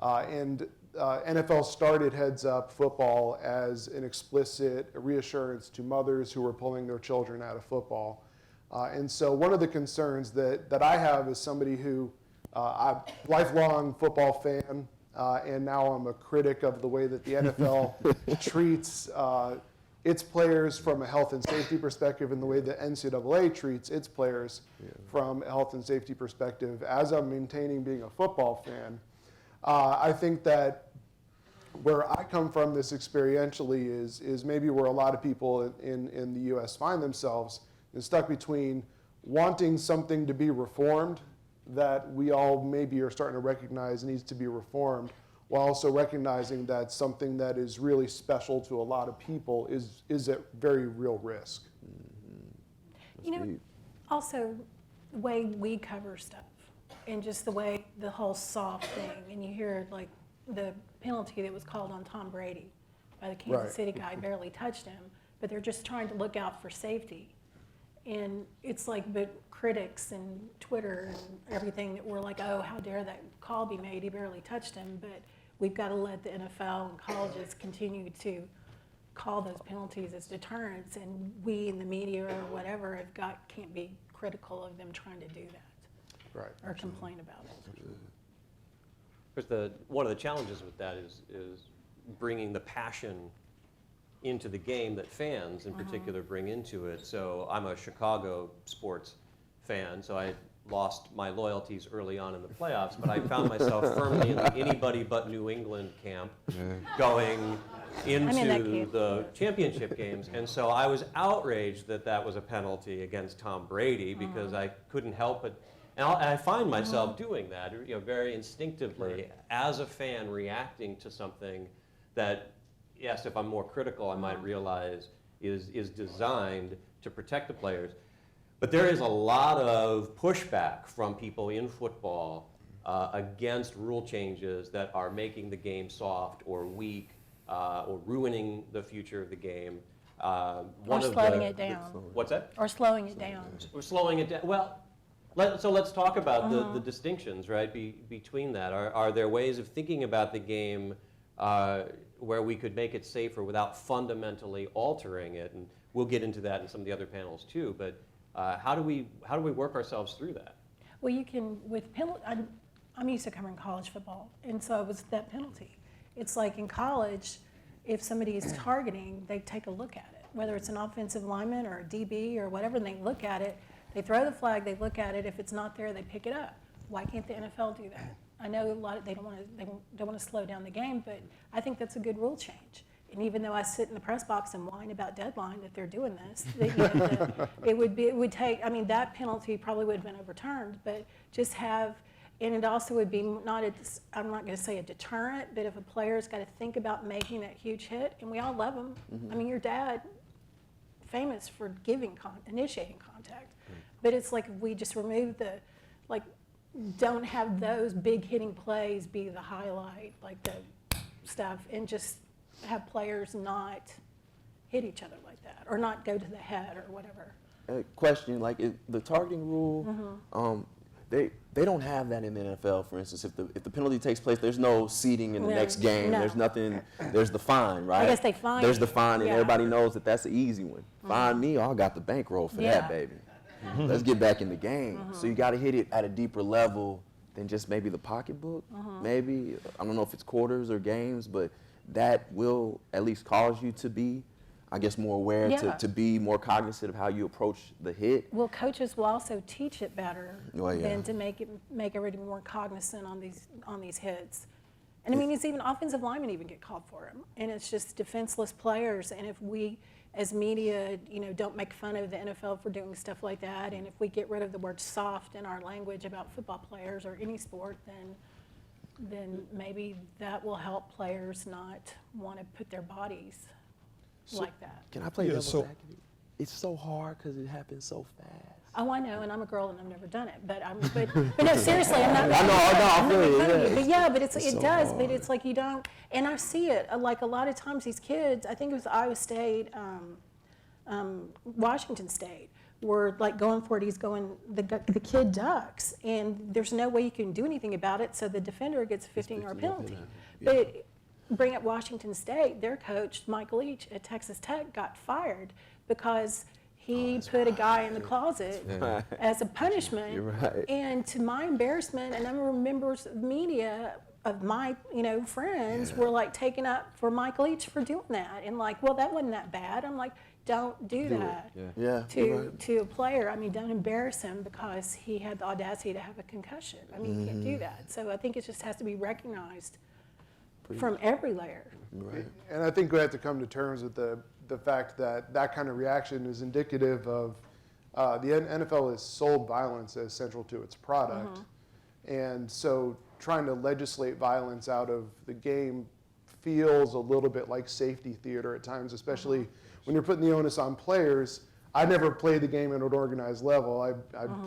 Speaker 8: NFL started Heads Up Football as an explicit reassurance to mothers who were pulling their children out of football. And so one of the concerns that I have as somebody who, I'm a lifelong football fan, and now I'm a critic of the way that the NFL treats its players from a health and safety perspective and the way the NCAA treats its players from a health and safety perspective. As I'm maintaining being a football fan, I think that where I come from this experientially is maybe where a lot of people in the U.S. find themselves is stuck between wanting something to be reformed that we all maybe are starting to recognize needs to be reformed, while also recognizing that something that is really special to a lot of people is at very real risk.
Speaker 4: Also the way we cover stuff and just the way the whole soft thing, and you hear like the penalty that was called on Tom Brady by the Kansas City guy, barely touched him, but they're just trying to look out for safety. And it's like, but critics and Twitter and everything that were like, oh, how dare that call be made? He barely touched him. But we've got to let the NFL and colleges continue to call those penalties as deterrents. And we in the media or whatever can't be critical of them trying to do that or complain about it.
Speaker 7: Because one of the challenges with that is bringing the passion into the game that fans in particular bring into it. So I'm a Chicago sports fan, so I lost my loyalties early on in the playoffs, but I found myself firmly in the anybody but New England camp going into the championship games. And so I was outraged that that was a penalty against Tom Brady because I couldn't help it. And I find myself doing that, very instinctively as a fan, reacting to something that, yes, if I'm more critical, I might realize is designed to protect the players. But there is a lot of pushback from people in football against rule changes that are making the game soft or weak or ruining the future of the game.
Speaker 4: Or slowing it down.
Speaker 7: What's that?
Speaker 4: Or slowing it down.
Speaker 7: Or slowing it down. Well, so let's talk about the distinctions, right, between that. Are there ways of thinking about the game where we could make it safer without fundamentally altering it? And we'll get into that in some of the other panels too. But how do we work ourselves through that?
Speaker 4: Well, you can with penalty. I'm used to covering college football, and so it was that penalty. It's like in college, if somebody is targeting, they take a look at it, whether it's an offensive lineman or a DB or whatever. And they look at it. They throw the flag. They look at it. If it's not there, they pick it up. Why can't the NFL do that? I know a lot of they don't want to slow down the game, but I think that's a good rule change. And even though I sit in the press box and whine about deadline that they're doing this, it would take. I mean, that penalty probably would have been overturned, but just have, and it also would be not. I'm not going to say a deterrent, but if a player's got to think about making that huge hit, and we all love him. I mean, your dad, famous for initiating contact, but it's like if we just remove the, don't have those big hitting plays be the highlight, like the stuff, and just have players not hit each other like that, or not go to the head or whatever.
Speaker 6: Question, the targeting rule, they don't have that in the NFL. For instance, if the penalty takes place, there's no seeding in the next game.
Speaker 4: No.
Speaker 6: There's nothing. There's the fine, right?
Speaker 4: I guess they fine.
Speaker 6: There's the fine, and
Speaker 4: Yeah.
Speaker 6: everybody knows that that's the easy one. Fine me, I got the bankroll for that, baby. Let's get back in the game. So you got to hit it at a deeper level than just maybe the pocketbook. Maybe, I don't know if it's quarters or games, but that will at least cause you to be, I guess, more aware, to be more cognizant of how you approach the hit.
Speaker 4: Well, coaches will also teach it better than to make everybody more cognizant on these hits. And I mean, it's even offensive linemen even get called for them, and it's just defenseless players. And if we, as media, don't make fun of the NFL for doing stuff like that, and if we get rid of the word soft in our language about football players or any sport, then then maybe that will help players not want to put their bodies like that.
Speaker 6: Can I play
Speaker 3: Yeah,
Speaker 6: devil's
Speaker 3: so-
Speaker 6: advocate? It's so hard because it happens so fast.
Speaker 4: Oh, I know, and I'm a girl and I've never done it, but no, seriously, I'm not.
Speaker 6: I feel you, yeah.
Speaker 4: But yeah, but it
Speaker 6: so
Speaker 4: does, but
Speaker 6: hard.
Speaker 4: it's like you don't, and I see it, like a lot of times these kids, I think it was Iowa State, Washington State, were like going for it, the kid ducks, and there's no way you can do anything about it, so the defender gets a 15-yard penalty. But bring up Washington State, their coach, Mike Leach at Texas Tech, got fired because he put a guy in the closet as a punishment.
Speaker 6: You're right.
Speaker 4: And to my embarrassment, and I remember members of the media of my, friends were like taken up for Mike Leach for doing that. And like, well, that wasn't that bad. I'm like, don't do that
Speaker 6: Yeah. you're right.
Speaker 4: to a player. I mean, don't embarrass him because he had the audacity to have a concussion. I mean, you can't do that. So I think it just has to be recognized from every layer.
Speaker 6: Right.
Speaker 8: And I think we have to come to terms with the fact that that kind of reaction is indicative of the NFL has sold violence as central to its product. And so trying to legislate violence out of the game feels a little bit like safety theater at times, especially when you're putting the onus on players. I never played the game at an organized level. I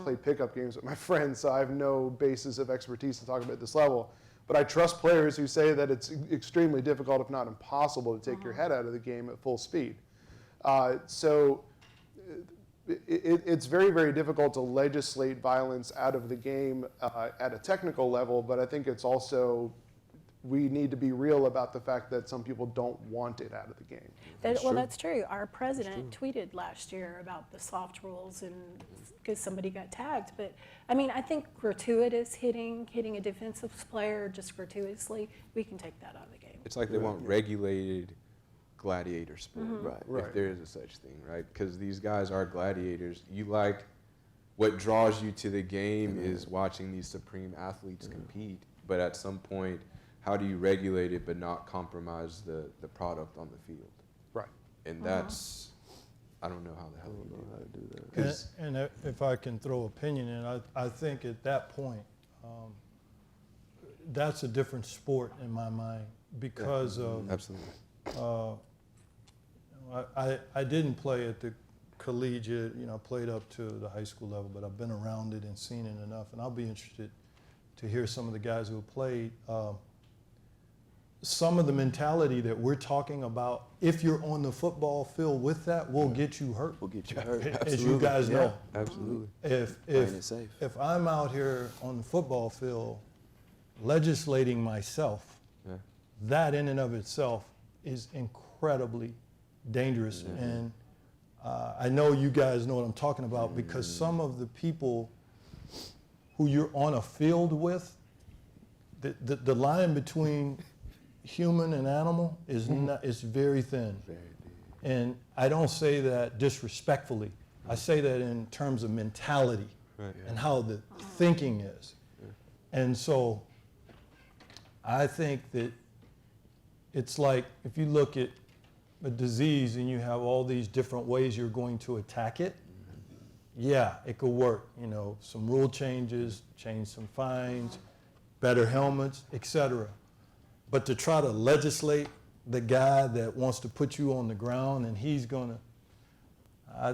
Speaker 8: played pickup games with my friends, so I have no basis of expertise to talk about this level. But I trust players who say that it's extremely difficult, if not impossible, to take your head out of the game at full speed. So it's very, very difficult to legislate violence out of the game at a technical level, but I think it's also, we need to be real about the fact that some people don't want it out of the game.
Speaker 4: That's true. Our president tweeted last year about the soft rules and because somebody got tagged. But I mean, I think gratuitous hitting a defensive player just gratuitously, we can take that out of the game.
Speaker 5: It's like they want regulated gladiator sport,
Speaker 8: Right.
Speaker 5: if there is a such thing, right? Because these guys are gladiators. What draws you to the game is watching these supreme athletes compete. But at some point, how do you regulate it but not compromise the product on the field?
Speaker 8: Right.
Speaker 5: And that's, I don't know how the hell you do that.
Speaker 3: And if I can throw opinion in, I think at that point, that's a different sport in my mind because of,
Speaker 5: Absolutely.
Speaker 3: I didn't play at the collegiate, played up to the high school level, but I've been around it and seen it enough, and I'll be interested to hear some of the guys who have played. Some of the mentality that we're talking about, if you're on the football field with that, will get you hurt.
Speaker 6: Will get you hurt.
Speaker 3: As you guys know.
Speaker 5: Absolutely.
Speaker 3: If
Speaker 6: safe.
Speaker 3: if I'm out here on the football field legislating myself, that in and of itself is incredibly dangerous. And I know you guys know what I'm talking about because some of the people who you're on a field with, the line between human and animal is is very thin. And I don't say that disrespectfully. I say that in terms of mentality and how the thinking is. And so I think that it's like if you look at a disease and you have all these different ways you're going to attack it, yeah, it could work. Some rule changes, change some fines, better helmets, etc. But to try to legislate the guy that wants to put you on the ground and he's going to,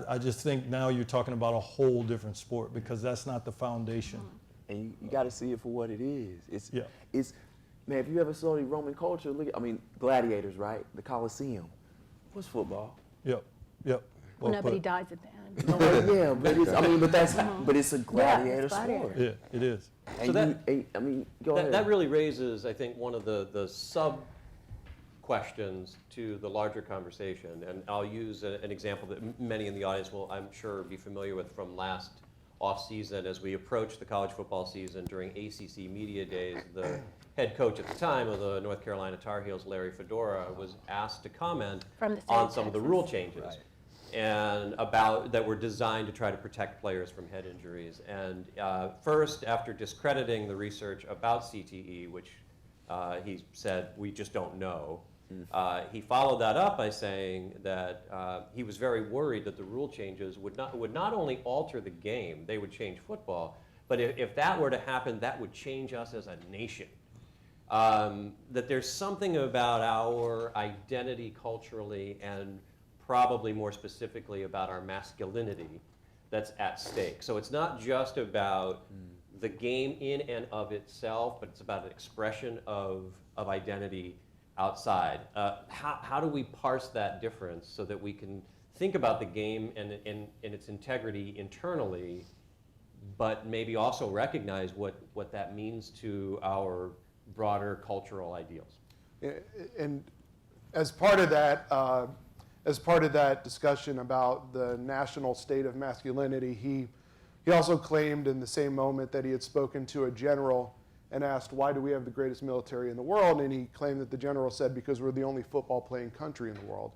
Speaker 3: I just think now you're talking about a whole different sport because that's not the foundation.
Speaker 6: And you got to see it for what it is.
Speaker 3: Yeah.
Speaker 6: It's man, if you ever saw the Roman culture, gladiators, right? The Colosseum. What's football?
Speaker 3: Yep.
Speaker 4: Well,
Speaker 3: Well
Speaker 4: nobody
Speaker 3: put.
Speaker 4: dies at the end.
Speaker 6: Yeah, but it's a gladiator
Speaker 4: it's gladiator.
Speaker 6: sport.
Speaker 3: Yeah, it is.
Speaker 6: And go ahead.
Speaker 7: That really raises, I think, one of the sub-questions to the larger conversation. And I'll use an example that many in the audience will, I'm sure, be familiar with from last off-season. As we approached the college football season during ACC Media Days, the head coach at the time of the North Carolina Tar Heels, Larry Fedora, was asked to comment
Speaker 4: From the state
Speaker 7: on
Speaker 4: of
Speaker 7: some of the
Speaker 4: Texas.
Speaker 7: rule changes. And that were designed to try to protect players from head injuries. And first, after discrediting the research about CTE, which he said we just don't know, he followed that up by saying that he was very worried that the rule changes would not only alter the game, they would change football, but if that were to happen, that would change us as a nation. that there's something about our identity culturally and probably more specifically about our masculinity that's at stake. So it's not just about the game in and of itself, but it's about an expression of identity outside. How do we parse that difference so that we can think about the game and its integrity internally, but maybe also recognize what that means to our broader cultural ideals?
Speaker 8: And as part of that discussion about the national state of masculinity, he also claimed in the same moment that he had spoken to a general and asked, why do we have the greatest military in the world? And he claimed that the general said, because we're the only football playing country in the world.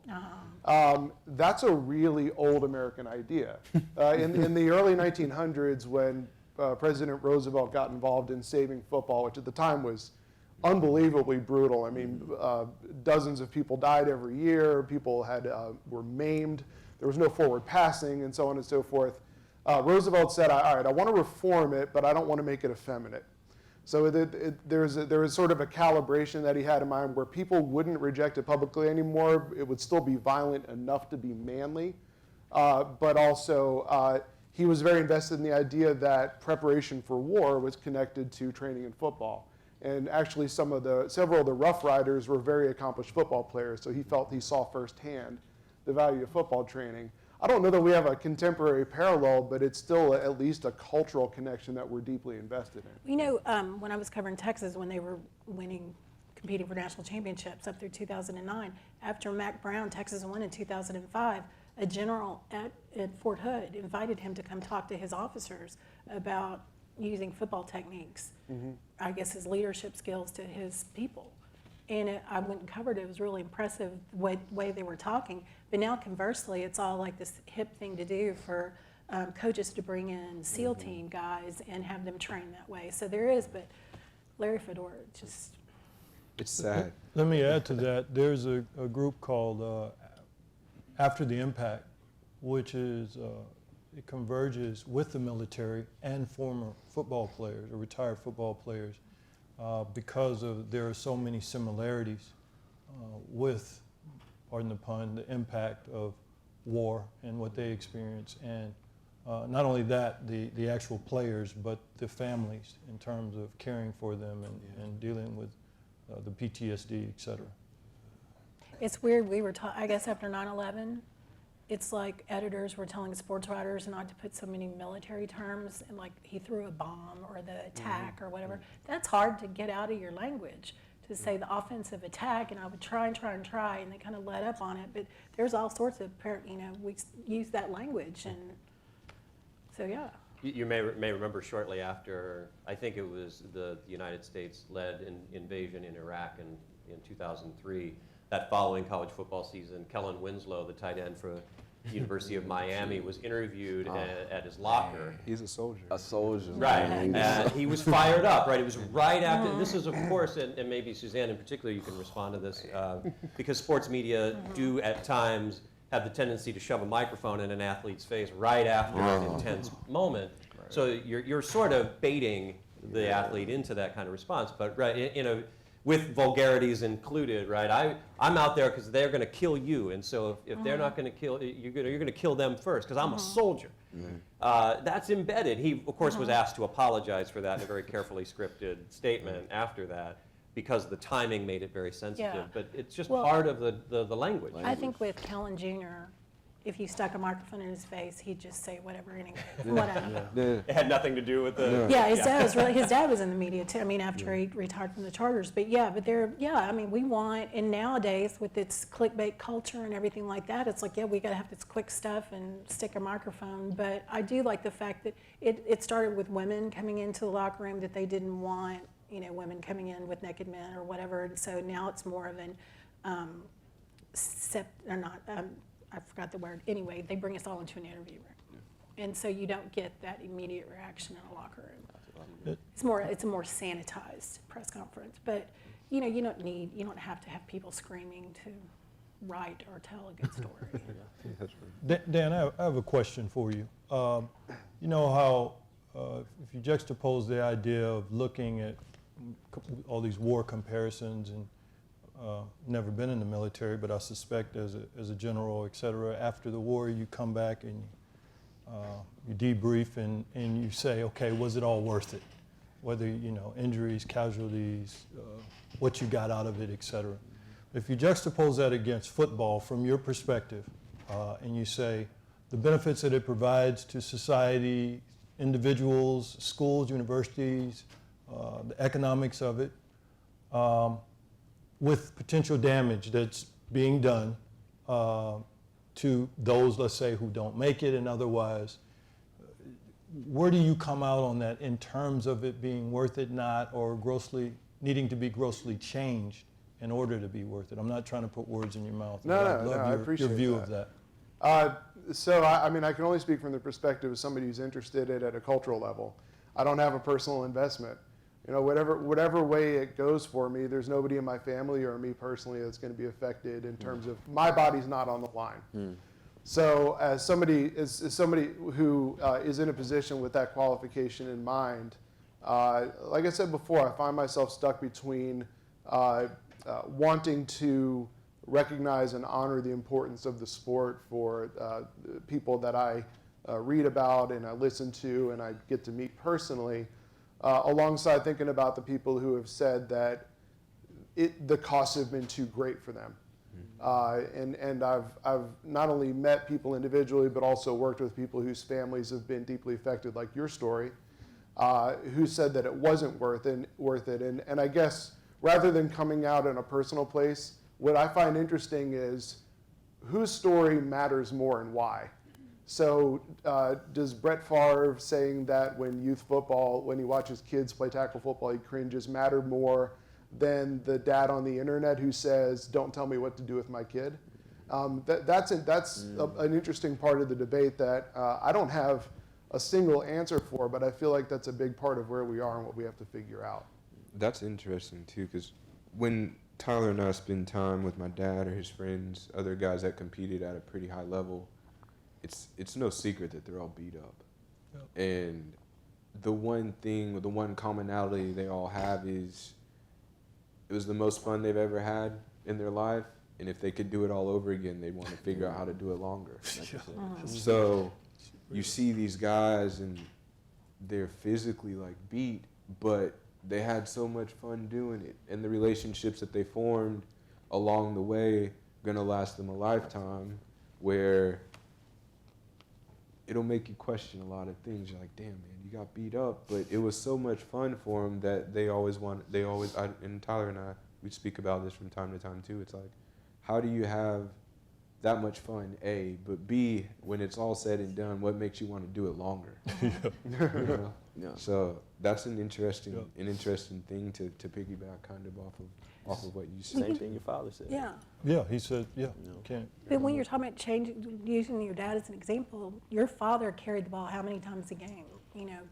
Speaker 8: That's a really old American idea. In the early 1900s, when President Roosevelt got involved in saving football, which at the time was unbelievably brutal. I mean, dozens of people died every year. People were maimed. There was no forward passing, and so on and so forth. Roosevelt said, all right, I want to reform it, but I don't want to make it effeminate. So there was sort of a calibration that he had in mind where people wouldn't reject it publicly anymore. It would still be violent enough to be manly, but also he was very invested in the idea that preparation for war was connected to training in football. And actually several of the Rough Riders were very accomplished football players, so he felt he saw firsthand the value of football training. I don't know that we have a contemporary parallel, but it's still at least a cultural connection that we're deeply invested in.
Speaker 4: You know, when I was covering Texas, when they were competing for national championships up through 2009, after Mack Brown, Texas won in 2005, a general at Fort Hood invited him to come talk to his officers about using football techniques, I guess his leadership skills to his people. And I went and covered it. It was really impressive the way they were talking. But now conversely, it's all like this hip thing to do for coaches to bring in SEAL team guys and have them train that way. So there is, but Larry Fedora, just...
Speaker 5: It's sad.
Speaker 9: Let me add to that. There's a group called After the Impact, which is, it converges with the military and former football players or retired football players because there are so many similarities with, pardon the pun, the impact of war and what they experience. And not only that, the actual players, but the families in terms of caring for them and dealing with the PTSD, et cetera.
Speaker 4: It's weird, we were taught, I guess after 9/11, it's like editors were telling sports writers not to put so many military terms, and like he threw a bomb or the attack or whatever. That's hard to get out of your language, to say the offensive attack, and I would try, and they kind of let up on it, but there's all sorts of, we use that language, and so yeah.
Speaker 7: You may remember shortly after, I think it was the United States led invasion in Iraq in 2003, that following college football season, Kellen Winslow, the tight end for the University of Miami, was interviewed at his locker.
Speaker 5: He's a soldier.
Speaker 6: A soldier.
Speaker 7: Right, and he was fired up, right? It was right after, this is of course, and maybe Suzanne in particular, you can respond to this, because sports media do at times have the tendency to shove a microphone in an athlete's face right after an intense moment. So you're sort of baiting the athlete into that kind of response, but right, with vulgarities included, right? I'm out there because they're going to kill you, and so if they're not going to kill, you're going to kill them first because I'm a soldier. That's embedded. He, of course, was asked to apologize for that in a very carefully scripted statement after that, because the timing made it very sensitive. Yeah. But it's just part of the language.
Speaker 4: I think with Kellen Jr., if you stuck a microphone in his face, he'd just say whatever anyway. Whatever.
Speaker 7: It had nothing to do with the...
Speaker 4: Yeah, his dad was in the media too. I mean, after he retired from the Chargers. But I mean, we want, and nowadays with its clickbait culture and everything like that, it's like, we got to have this quick stuff and stick a microphone. But I do like the fact that it started with women coming into the locker room that they didn't want, women coming in with naked men or whatever. And so now it's more of an, I forgot the word. Anyway, they bring us all into an interview room. And so you don't get that immediate reaction in a locker room. It's a more sanitized press conference. But, you don't have to have people screaming to write or tell a good story.
Speaker 9: Dan, I have a question for you. You know how if you juxtapose the idea of looking at all these war comparisons, and never been in the military, but I suspect as a general, et cetera, after the war you come back and you debrief and you say, okay, was it all worth it? Whether, injuries, casualties, what you got out of it, et cetera. If you juxtapose that against football from your perspective, and you say the benefits that it provides to society, individuals, schools, universities, the economics of it, with potential damage that's being done to those, let's say, who don't make it and otherwise, where do you come out on that in terms of it being worth it, not, or needing to be grossly changed in order to be worth it? I'm not trying to put words in your mouth.
Speaker 8: No, I appreciate
Speaker 9: your view
Speaker 8: that.
Speaker 9: of that.
Speaker 8: I can only speak from the perspective of somebody who's interested in it at a cultural level. I don't have a personal investment. Whatever way it goes for me, there's nobody in my family or me personally that's going to be affected in terms of my body's not on the line. So as somebody who is in a position with that qualification in mind, like I said before, I find myself stuck between wanting to recognize and honor the importance of the sport for people that I read about and I listen to and I get to meet personally, alongside thinking about the people who have said that the costs have been too great for them. And I've not only met people individually, but also worked with people whose families have been deeply affected, like your story, who said that it wasn't worth it. And I guess rather than coming out in a personal place, what I find interesting is whose story matters more and why. So does Brett Favre saying that when youth football, when he watches kids play tackle football, he cringes, matter more than the dad on the internet who says, don't tell me what to do with my kid? That's an interesting part of the debate that I don't have a single answer for, but I feel like that's a big part of where we are and what we have to figure out.
Speaker 5: That's interesting too, because when Tyler and I spend time with my dad or his friends, other guys that competed at a pretty high level, it's no secret that they're all beat up. Yep. And the one commonality they all have is it was the most fun they've ever had in their life, and if they could do it all over again, they'd want to figure out how to do it longer. So you see these guys and they're physically beat, but they had so much fun doing it, and the relationships that they formed along the way gonna last them a lifetime, where it'll make you question a lot of things. You're like, damn, man, you got beat up, but it was so much fun for them that and Tyler and I, we speak about this from time to time too. It's like, how do you have that much fun, A, but B, when it's all said and done, what makes you want to do it longer?
Speaker 6: Yeah.
Speaker 5: So that's an interesting thing to piggyback kind of off of what you said.
Speaker 6: Same thing your father said.
Speaker 4: Yeah.
Speaker 9: Yeah, he said, yeah,
Speaker 6: No.
Speaker 9: can't.
Speaker 4: But when you're talking about using your dad as an example, your father carried the ball how many times a game?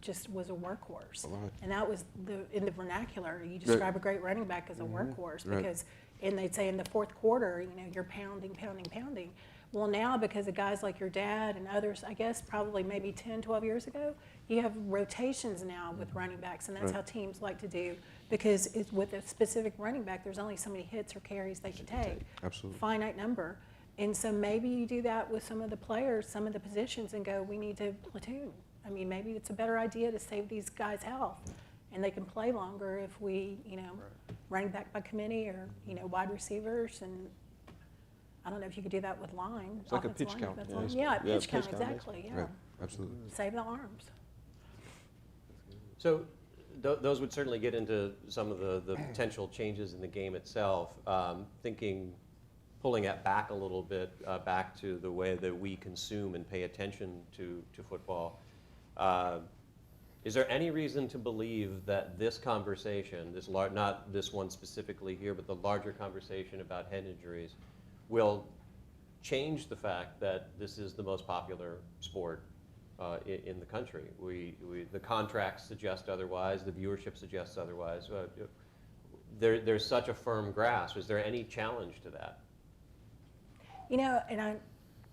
Speaker 4: Just was a workhorse.
Speaker 5: A lot.
Speaker 4: And that was in the vernacular. You describe a great running back as a workhorse because, and they'd say in the fourth quarter, you're pounding. Well, now because of guys like your dad and others, I guess probably maybe 10, 12 years ago, you have rotations now with running backs, and that's how teams like to do, because it's with a specific running back, there's only so many hits or carries they can take.
Speaker 5: Absolutely.
Speaker 4: Finite number. And so maybe you do that with some of the players, some of the positions, and go, we need to platoon. I mean, maybe it's a better idea to save these guys' health, and they can play longer if we, running back by committee or, wide receivers. And I don't know if you could do that with line.
Speaker 5: It's like a
Speaker 4: offensive
Speaker 5: pitch
Speaker 4: line,
Speaker 5: count.
Speaker 4: that's
Speaker 5: Yeah,
Speaker 4: line.
Speaker 5: it's-
Speaker 4: Yeah,
Speaker 6: yeah,
Speaker 4: pitch count,
Speaker 6: pitch count,
Speaker 4: exactly, yeah.
Speaker 5: Right. Absolutely.
Speaker 4: Save the arms.
Speaker 7: So those would certainly get into some of the potential changes in the game itself. Pulling it back a little bit, back to the way that we consume and pay attention to football. Is there any reason to believe that this conversation, not this one specifically here, but the larger conversation about head injuries, will change the fact that this is the most popular sport in the country? The contracts suggest otherwise, the viewership suggests otherwise. There's such a firm grasp. Is there any challenge to that?
Speaker 4: And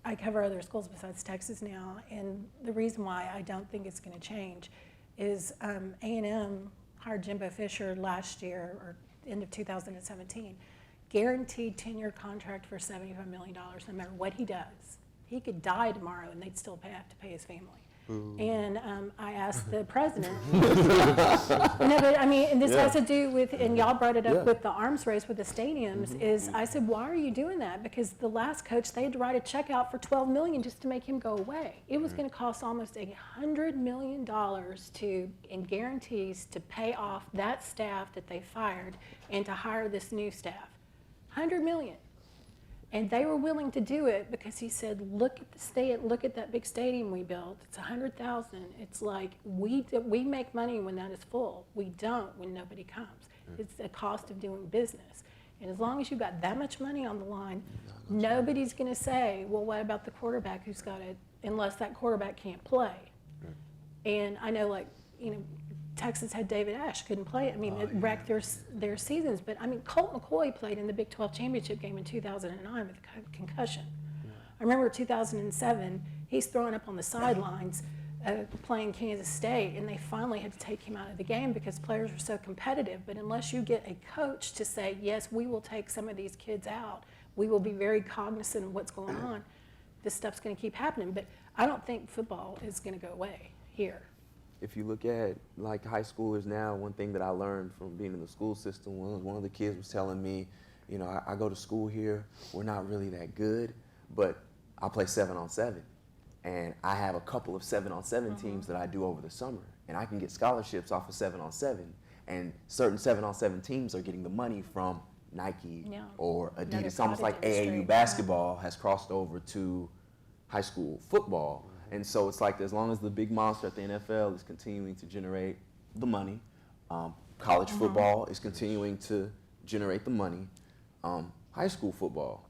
Speaker 4: I cover other schools besides Texas now, and the reason why I don't think it's going to change is A&M hired Jimbo Fisher last year, or end of 2017, guaranteed 10-year contract for $75 million, no matter what he does. He could die tomorrow and they'd still have to pay his family. And I asked the president, no, but I mean, and this has to do with, and y'all brought it up with the arms race with the stadiums, is I said, why are you doing that? Because the last coach, they had to write a check out for $12 million just to make him go away. It was going to cost almost $100 million in guarantees to pay off that staff that they fired and to hire this new staff. $100 million. And they were willing to do it because he said, look at that big stadium we built. It's 100,000. It's like we make money when that is full. We don't when nobody comes. It's the cost of doing business. And as long as you've got that much money on the line, nobody's going to say, well, what about the quarterback who's got it, unless that quarterback can't play. And I know, like, you know, Texas had David Ash, couldn't play. I mean, it wrecked their seasons. But, I mean, Colt McCoy played in the Big 12 championship game in 2009 with a concussion. I remember 2007, he's throwing up on the sidelines playing Kansas State, and they finally had to take him out of the game because players were so competitive. But unless you get a coach to say, yes, we will take some of these kids out, we will be very cognizant of what's going on, this stuff's going to keep happening. But I don't think football is going to go away here.
Speaker 6: If you look at like high schoolers now, one thing that I learned from being in the school system, one of the kids was telling me, you know, I go to school here, we're not really that good, but I play 7-on-7. And I have a couple of 7-on-7 teams that I do over the summer. And I can get scholarships off of 7-on-7. And certain 7-on-7 teams are getting the money from Nike or Adidas. It's almost like AAU basketball has crossed over to high school football. And so it's like, as long as the big monster at the NFL is continuing to generate the money, college football is continuing to generate the money, high school football,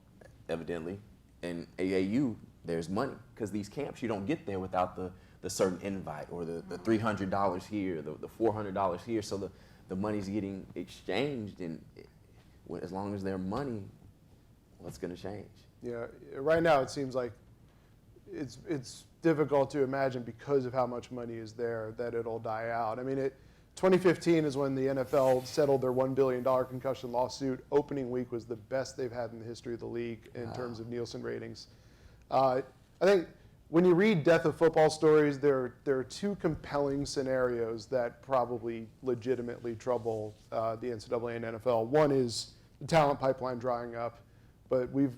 Speaker 6: evidently, and AAU, there's money. Because these camps, you don't get there without the certain invite or the $300 here, the $400 here. So the money's getting exchanged, and as long as there's money, what's going to change?
Speaker 8: Yeah, right now it seems like it's difficult to imagine, because of how much money is there, that it'll die out. I mean, 2015 is when the NFL settled their $1 billion concussion lawsuit. Opening week was the best they've had in the history of the league in terms of Nielsen ratings. I think when you read death of football stories, there are two compelling scenarios that probably legitimately trouble the NCAA and NFL. One is the talent pipeline drying up. But we've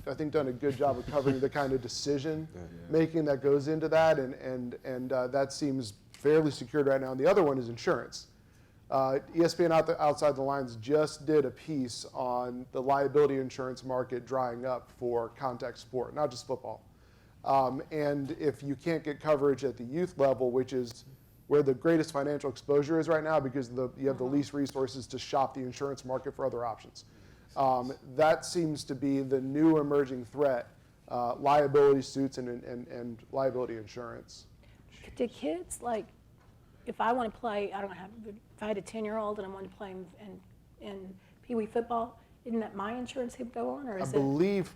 Speaker 8: I think, done a good job of covering the kind of decision making that goes into that, and that seems fairly secured right now. And the other one is insurance. ESPN Outside the Lines just did a piece on the liability insurance market drying up for contact sport, not just football. And if you can't get coverage at the youth level, which is where the greatest financial exposure is right now, because you have the least resources to shop the insurance market for other options. That seems to be the new emerging threat, liability suits and liability insurance.
Speaker 4: Do kids, like, if I want to play, if I had a 10-year-old and I want to play in Pee Wee football, isn't that my insurance would go on, or is
Speaker 8: I believe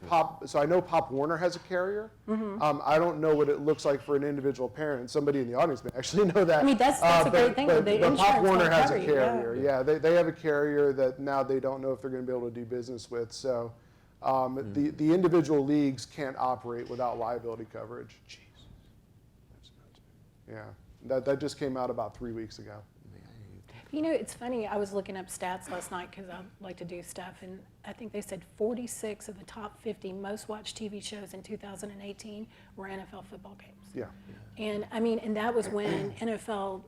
Speaker 8: so I know Pop Warner has a carrier. I don't know what it looks like for an individual parent. Somebody in the audience may actually know that.
Speaker 4: I mean, that's a great thing.
Speaker 8: But
Speaker 4: The insurance
Speaker 8: Pop Warner has a
Speaker 4: cover you,
Speaker 8: carrier. Yeah, they have a carrier that now they don't know if they're going to be able to do business with. So the individual leagues can't operate without liability coverage. Jeez. Yeah, that just came out about 3 weeks ago.
Speaker 4: You know, it's funny, I was looking up stats last night because I like to do stuff, and I think they said 46 of the top 50 most watched TV shows in 2018 were NFL football games.
Speaker 8: Yeah.
Speaker 4: And I mean, and that was when NFL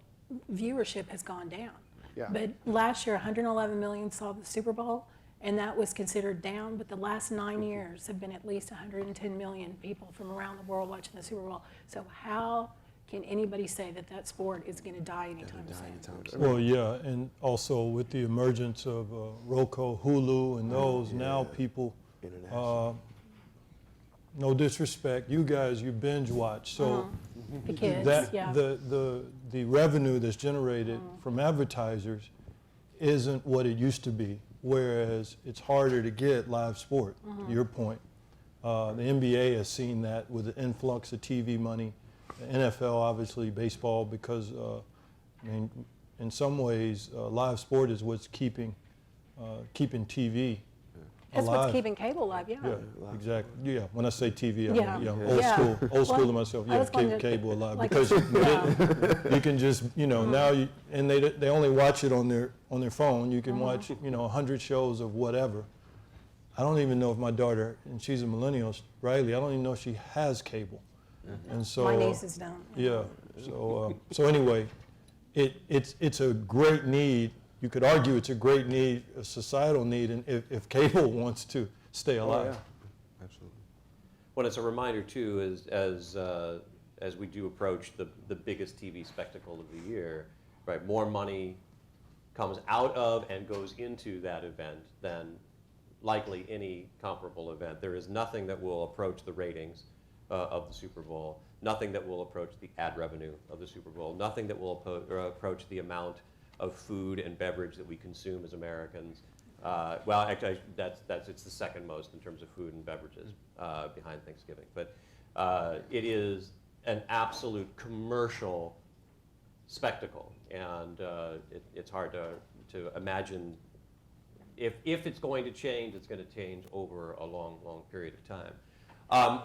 Speaker 4: viewership has gone down.
Speaker 8: Yeah.
Speaker 4: But last year, 111 million saw the Super Bowl, and that was considered down, but the last 9 years have been at least 110 million people from around the world watching the Super Bowl. So how can anybody say that sport is going to die anytime soon?
Speaker 9: Well, yeah, and also with the emergence of Roku, Hulu, and those, now people, no disrespect, you guys, you binge watch, so
Speaker 4: The kids,
Speaker 9: that
Speaker 4: yeah.
Speaker 9: the revenue that's generated from advertisers isn't what it used to be, whereas it's harder to get live sport, to your point. The NBA has seen that with the influx of TV money. The NFL, obviously, baseball, because I mean, in some ways, live sport is what's keeping TV
Speaker 4: That's
Speaker 9: alive.
Speaker 4: what's keeping cable alive, yeah.
Speaker 9: Yeah, exactly. Yeah, when I say TV, I
Speaker 4: Yeah.
Speaker 9: mean,
Speaker 4: Yeah.
Speaker 9: old school
Speaker 4: Well,
Speaker 9: to myself.
Speaker 4: I
Speaker 9: Yeah,
Speaker 4: was going
Speaker 9: keep
Speaker 4: to-
Speaker 9: cable alive
Speaker 4: like-
Speaker 9: because
Speaker 4: Yeah.
Speaker 9: you can just, now and they only watch it on their phone. You can watch, 100 shows of whatever. I don't even know if my daughter, and she's a millennial, Riley, I don't even know if she has cable. And so
Speaker 4: My nieces don't.
Speaker 9: yeah. So anyway, it's a great need. You could argue it's a great need, a societal need, and if cable wants to stay alive.
Speaker 5: Absolutely.
Speaker 7: Well, it's a reminder too, as we do approach the biggest TV spectacle of the year, right? More money comes out of and goes into that event than likely any comparable event. There is nothing that will approach the ratings of the Super Bowl, nothing that will approach the ad revenue of the Super Bowl, nothing that will approach the amount of food and beverage that we consume as Americans. Well, actually, it's the second most in terms of food and beverages behind Thanksgiving. But it is an absolute commercial spectacle, and it's hard to imagine if it's going to change, it's going to change over a long, long period of time.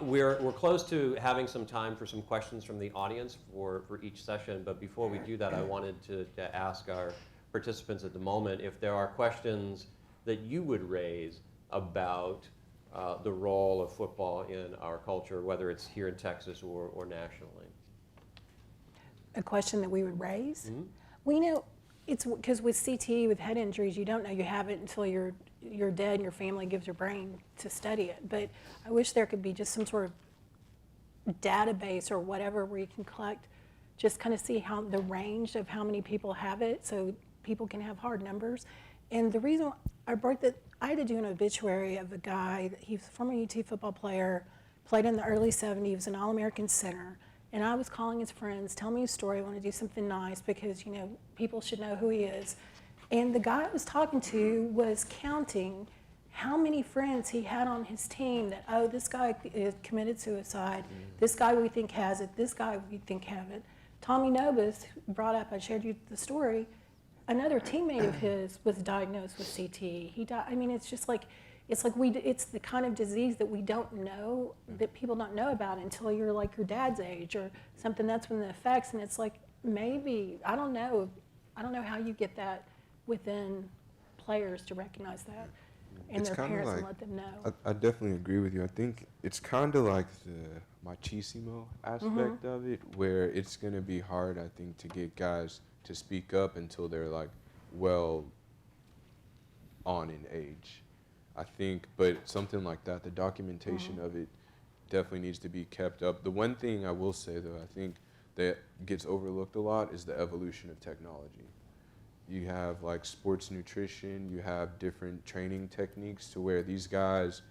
Speaker 7: We're close to having some time for some questions from the audience for each session, but before we do that, I wanted to ask our participants at the moment if there are questions that you would raise about the role of football in our culture, whether it's here in Texas or nationally.
Speaker 4: A question that we would raise?
Speaker 7: Mm-hmm.
Speaker 4: We know it's because with CTE, with head injuries, you don't know you have it until you're dead and your family gives your brain to study it. But I wish there could be just some sort of database or whatever where you can collect, just kind of see how the range of how many people have it so people can have hard numbers. And the reason I brought that, I had to do an obituary of a guy, he was a former UT football player, played in the early 70s, he was an All-American center. And I was calling his friends, tell me his story, I want to do something nice because, people should know who he is. And the guy I was talking to was counting how many friends he had on his team that, oh, this guy is committed suicide, this guy we think has it, this guy we think have it. Tommy Nobis brought up, I shared you the story, another teammate of his was diagnosed with CTE. He died, it's just like, it's the kind of disease that we don't know, that people don't know about until you're like your dad's age or something. That's when the effects, and it's like, maybe, I don't know how you get that within players to recognize that and
Speaker 5: It's
Speaker 4: their
Speaker 5: kinda
Speaker 4: parents
Speaker 5: like-
Speaker 4: and let them know.
Speaker 5: I definitely agree with you. I think it's kind of like the machismo aspect of it, where it's going to be hard, I think, to get guys to speak up until they're like well on in age. I think, but something like that, the documentation of it definitely needs to be kept up. The one thing I will say, though, I think that gets overlooked a lot is the evolution of technology. You have like sports nutrition, you have different training techniques to where these guys,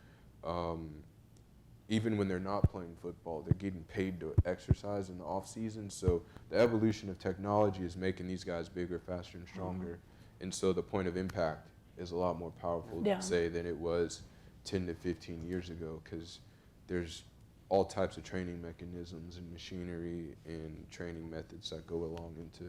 Speaker 5: even when they're not playing football, they're getting paid to exercise in the off season. So the evolution of technology is making these guys bigger, faster, and stronger. And so the point of impact is a lot more powerful,
Speaker 4: Yeah.
Speaker 5: say, than it was 10 to 15 years ago, because there's all types of training mechanisms and machinery and training methods that go along into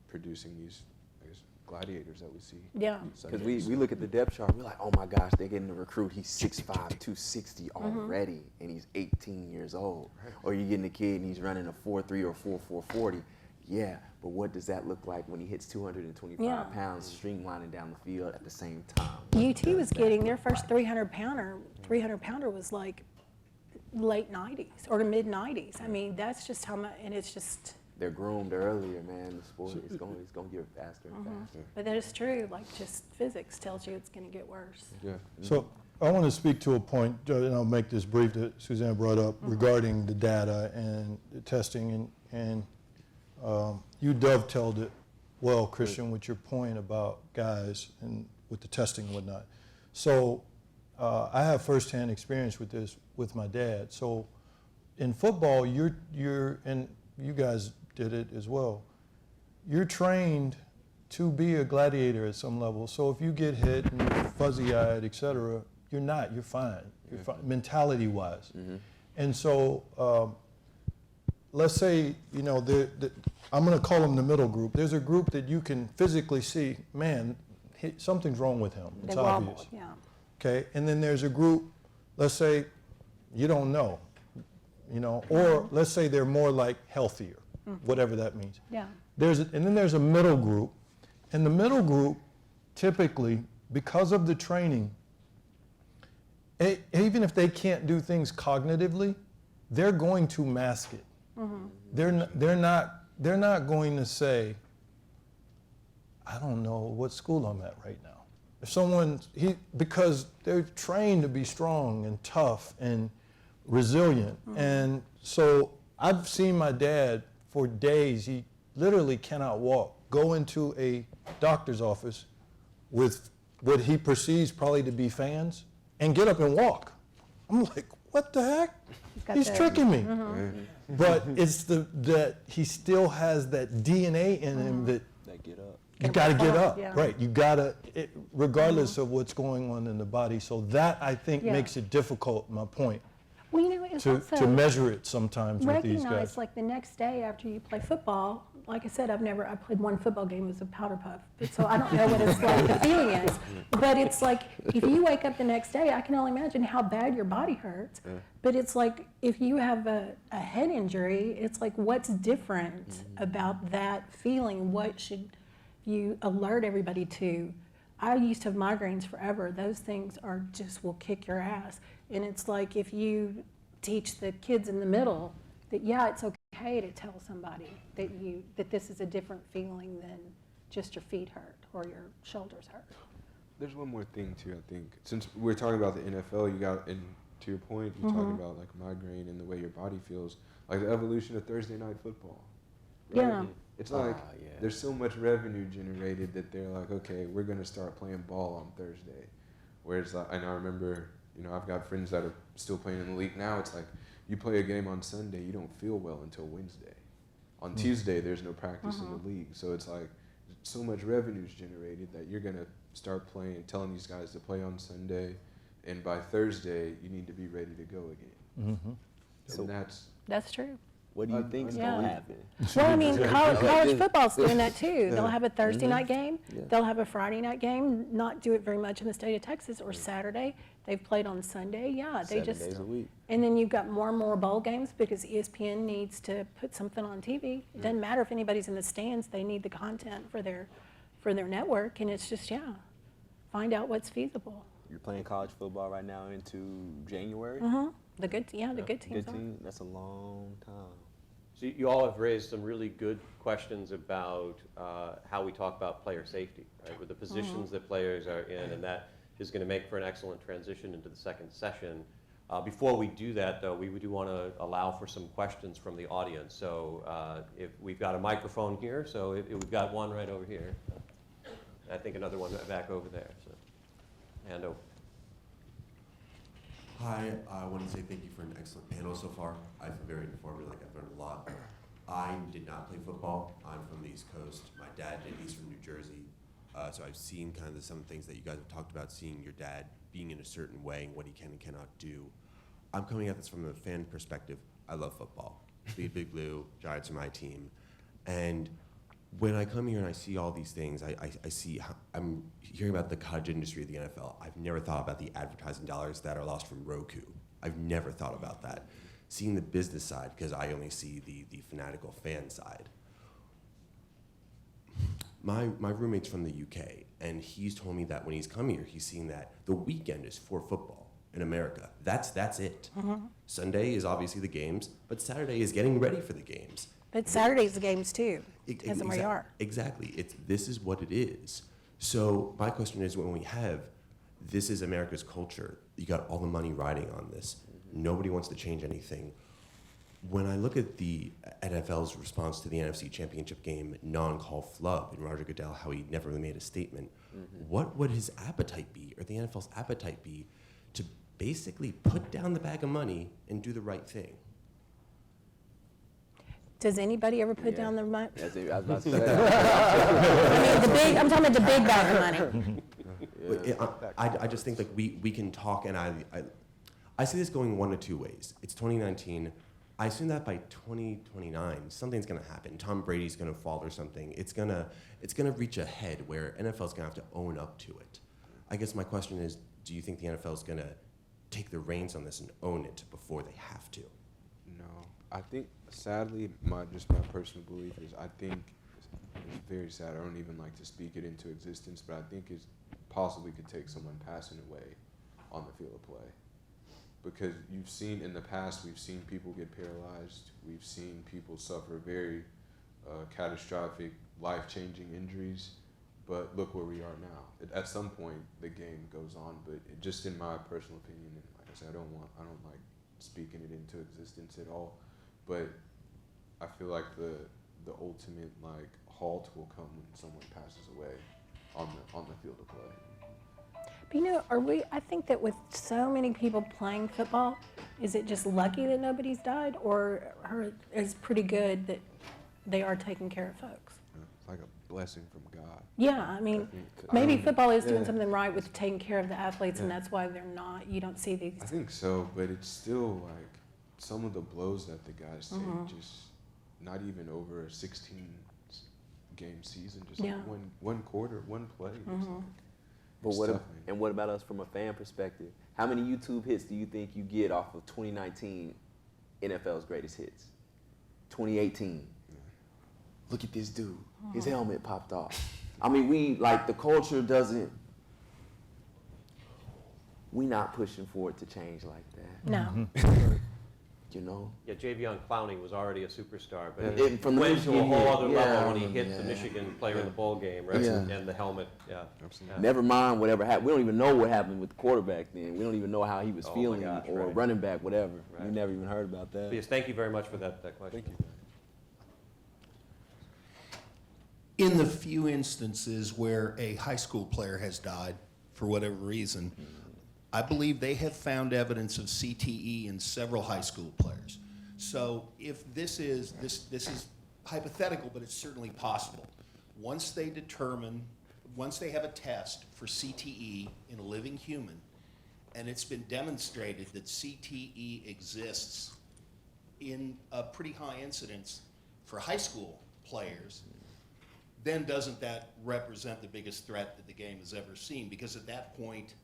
Speaker 5: producing these, I guess, gladiators that we see.
Speaker 4: Yeah.
Speaker 6: Because we look at the depth chart, we're like, oh my gosh, they're getting a recruit. He's 6'5", 260 already, and he's 18 years old. Or you're getting a kid and he's running a 4.3 or 4.4 40. Yeah, but what does that look like when he hits 225 pounds, streamlining down the field at the same time?
Speaker 4: UT was getting their first 300-pounder was like late 90s or mid 90s. That's just how much, and it's just.
Speaker 6: They're groomed earlier, man. The sport is going to get faster and faster.
Speaker 4: But that is true. Like, just physics tells you it's going to get worse.
Speaker 5: Yeah.
Speaker 9: So I want to speak to a point, and I'll make this brief, that Suzanne brought up regarding the data and the testing, and you dovetailed it well, Christian, with your point about guys and with the testing and whatnot. So I have firsthand experience with this with my dad. So in football, you're and you guys did it as well. You're trained to be a gladiator at some level. So if you get hit and you're fuzzy-eyed, et cetera, you're not. You're fine. You're fine, mentality-wise. And so let's say, you know, I'm going to call them the middle group. There's a group that you can physically see, man, something's wrong with him. It's
Speaker 4: They wobble,
Speaker 9: obvious.
Speaker 4: yeah.
Speaker 9: Okay, and then there's a group, let's say, you don't know, you know, or let's say they're more like healthier, whatever that means.
Speaker 4: Yeah.
Speaker 9: And then there's a middle group, and the middle group, typically, because of the training, even if they can't do things cognitively, they're going to mask it. They're not going to say, I don't know what school I'm at right now. If someone, because they're trained to be strong and tough and resilient. And so I've seen my dad for days, he literally cannot walk, go into a doctor's office with what he perceives probably to be fans and get up and walk. I'm like, what the heck? He's tricking me. But it's that he still has that DNA in him that
Speaker 6: Get up.
Speaker 9: you got to get up,
Speaker 4: Yeah.
Speaker 9: right? You got to, regardless of what's going on in the body. So that, I think,
Speaker 4: Yeah.
Speaker 9: makes it difficult, my point,
Speaker 4: Well, you know, it's
Speaker 9: to
Speaker 4: also
Speaker 9: measure it sometimes with these
Speaker 4: recognize,
Speaker 9: guys.
Speaker 4: like the next day after you play football, like I said, I played one football game as a powder puff, so I don't know what it's like, the feeling is. But it's like, if you wake up the next day, I can only imagine how bad your body hurts. But it's like, if you have a head injury, it's like, what's different about that feeling? What should you alert everybody to? I used to have migraines forever. Those things will kick your ass. And it's like, if you teach the kids in the middle that, yeah, it's okay to tell somebody that this is a different feeling than just your feet hurt or your shoulders hurt.
Speaker 5: There's one more thing too, I think. Since we're talking about the NFL, you got, and to your point, you're talking about like migraine and the way your body feels, like the evolution of Thursday night football. Right?
Speaker 4: Yeah.
Speaker 5: It's like there's so much revenue generated that they're like, okay, we're gonna start playing ball on Thursday. Whereas, and I remember, you know, I've got friends that are still playing in the league now. It's like you play a game on Sunday, you don't feel well until Wednesday. On Tuesday, there's no practice in the league, so it's like so much revenue is generated that you're gonna start playing, telling these guys to play on Sunday, and by Thursday you need to be ready to go again. And
Speaker 4: That's true.
Speaker 6: What do you think's
Speaker 4: Yeah.
Speaker 6: gonna happen?
Speaker 4: Well, I mean, college football's doing that too. They'll have a Thursday night game, they'll have a Friday night game, not do it very much in the state of Texas, or Saturday. They've played on Sunday, they
Speaker 6: 7 days a week.
Speaker 4: And then you've got more and more bowl games because ESPN needs to put something on TV. It doesn't matter if anybody's in the stands, they need the content for their network, and it's just, find out what's feasible.
Speaker 6: You're playing college football right now into January.
Speaker 4: The good teams
Speaker 6: Good
Speaker 4: are.
Speaker 6: team. That's a long time.
Speaker 7: So you all have raised some really good questions about how we talk about player safety, right? With the positions that players are in, and that is going to make for an excellent transition into the second session. Before we do that, though, we do want to allow for some questions from the audience. So if we've got a microphone here, so if we've got one right over here. I think another one back over there. So, hand over.
Speaker 10: Hi, I want to say thank you for an excellent panel so far. I feel very informative, like I've learned a lot. I did not play football. I'm from the East Coast. My dad did. He's from New Jersey. So I've seen kind of some things that you guys have talked about, seeing your dad being in a certain way and what he can and cannot do. I'm coming at this from a fan perspective. I love football. Bleed Big Blue, Giants are my team. And when I come here and I see all these things, I see, I'm hearing about the cottage industry of the NFL. I've never thought about the advertising dollars that are lost from Roku. I've never thought about that. Seeing the business side, because I only see the fanatical fan side. My roommate's from the UK, and he's told me that when he's come here, he's seen that the weekend is for football in America. That's it. Sunday is obviously the games, but Saturday is getting ready for the games.
Speaker 4: But Saturday's the games too, depends on where you are.
Speaker 10: Exactly. This is what it is. So my question is, when we have, this is America's culture, you got all the money riding on this. Nobody wants to change anything. When I look at the NFL's response to the NFC Championship game, non-call flub, and Roger Goodell, how he never really made a statement, what would his appetite be, or the NFL's appetite be, to basically put down the bag of money and do the right thing?
Speaker 4: Does anybody ever put down their money?
Speaker 6: That's it. I was about to say.
Speaker 4: I mean, I'm talking about the big bag of money.
Speaker 10: I just think like we can talk, and I see this going one of two ways. It's 2019. I assume that by 2029, something's going to happen. Tom Brady's going to fall or something. It's going to reach a head where NFL's going to have to own up to it. I guess my question is, do you think the NFL is going to take the reins on this and own it before they have to?
Speaker 5: No, I think sadly, my personal belief is I think it's very sad. I don't even like to speak it into existence, but I think it possibly could take someone passing away on the field of play. Because you've seen in the past, we've seen people get paralyzed. We've seen people suffer very catastrophic, life-changing injuries. But look where we are now. At some point, the game goes on. But just in my personal opinion, and like I said, I don't like speaking it into existence at all. But I feel like the ultimate like halt will come when someone passes away on the field of play.
Speaker 4: But I think that with so many people playing football, is it just lucky that nobody's died, or is pretty good that they are taking care of folks?
Speaker 5: It's like a blessing from God.
Speaker 4: Yeah, I mean, maybe football is doing something right with taking care of the athletes, and that's why you don't see these.
Speaker 5: I think so, but it's still like some of the blows that the guys take, just not even over a 16-game season, just like one quarter, one play.
Speaker 6: But what about us from a fan perspective? How many YouTube hits do you think you get off of 2019 NFL's greatest hits? 2018. Look at this dude. His helmet popped off. I mean, the culture doesn't, we not pushing for it to change like that.
Speaker 4: No.
Speaker 6: You know?
Speaker 7: Yeah, Javion Clowney was already a superstar, but
Speaker 6: Yeah.
Speaker 7: he
Speaker 6: From the
Speaker 7: went to a
Speaker 6: Michigan
Speaker 7: whole
Speaker 6: hit,
Speaker 7: other level when he
Speaker 6: yeah,
Speaker 7: hit
Speaker 6: yeah.
Speaker 7: the Michigan player in the bowl game, right?
Speaker 6: Yeah.
Speaker 7: And the helmet, yeah.
Speaker 6: Never mind whatever happened. We don't even know what happened with the quarterback then. We don't even know how he was
Speaker 7: Oh my
Speaker 6: feeling
Speaker 7: gosh,
Speaker 6: or
Speaker 7: right.
Speaker 6: running back, whatever.
Speaker 7: Right.
Speaker 6: We never even heard about that.
Speaker 7: Yes, thank you very much for that question.
Speaker 5: Thank you.
Speaker 11: In the few instances where a high school player has died for whatever reason, I believe they have found evidence of CTE in several high school players. So if this is hypothetical, but it's certainly possible. Once they have a test for CTE in a living human, and it's been demonstrated that CTE exists in a pretty high incidence for high school players, then doesn't that represent the biggest threat that the game has ever seen? Because at that point,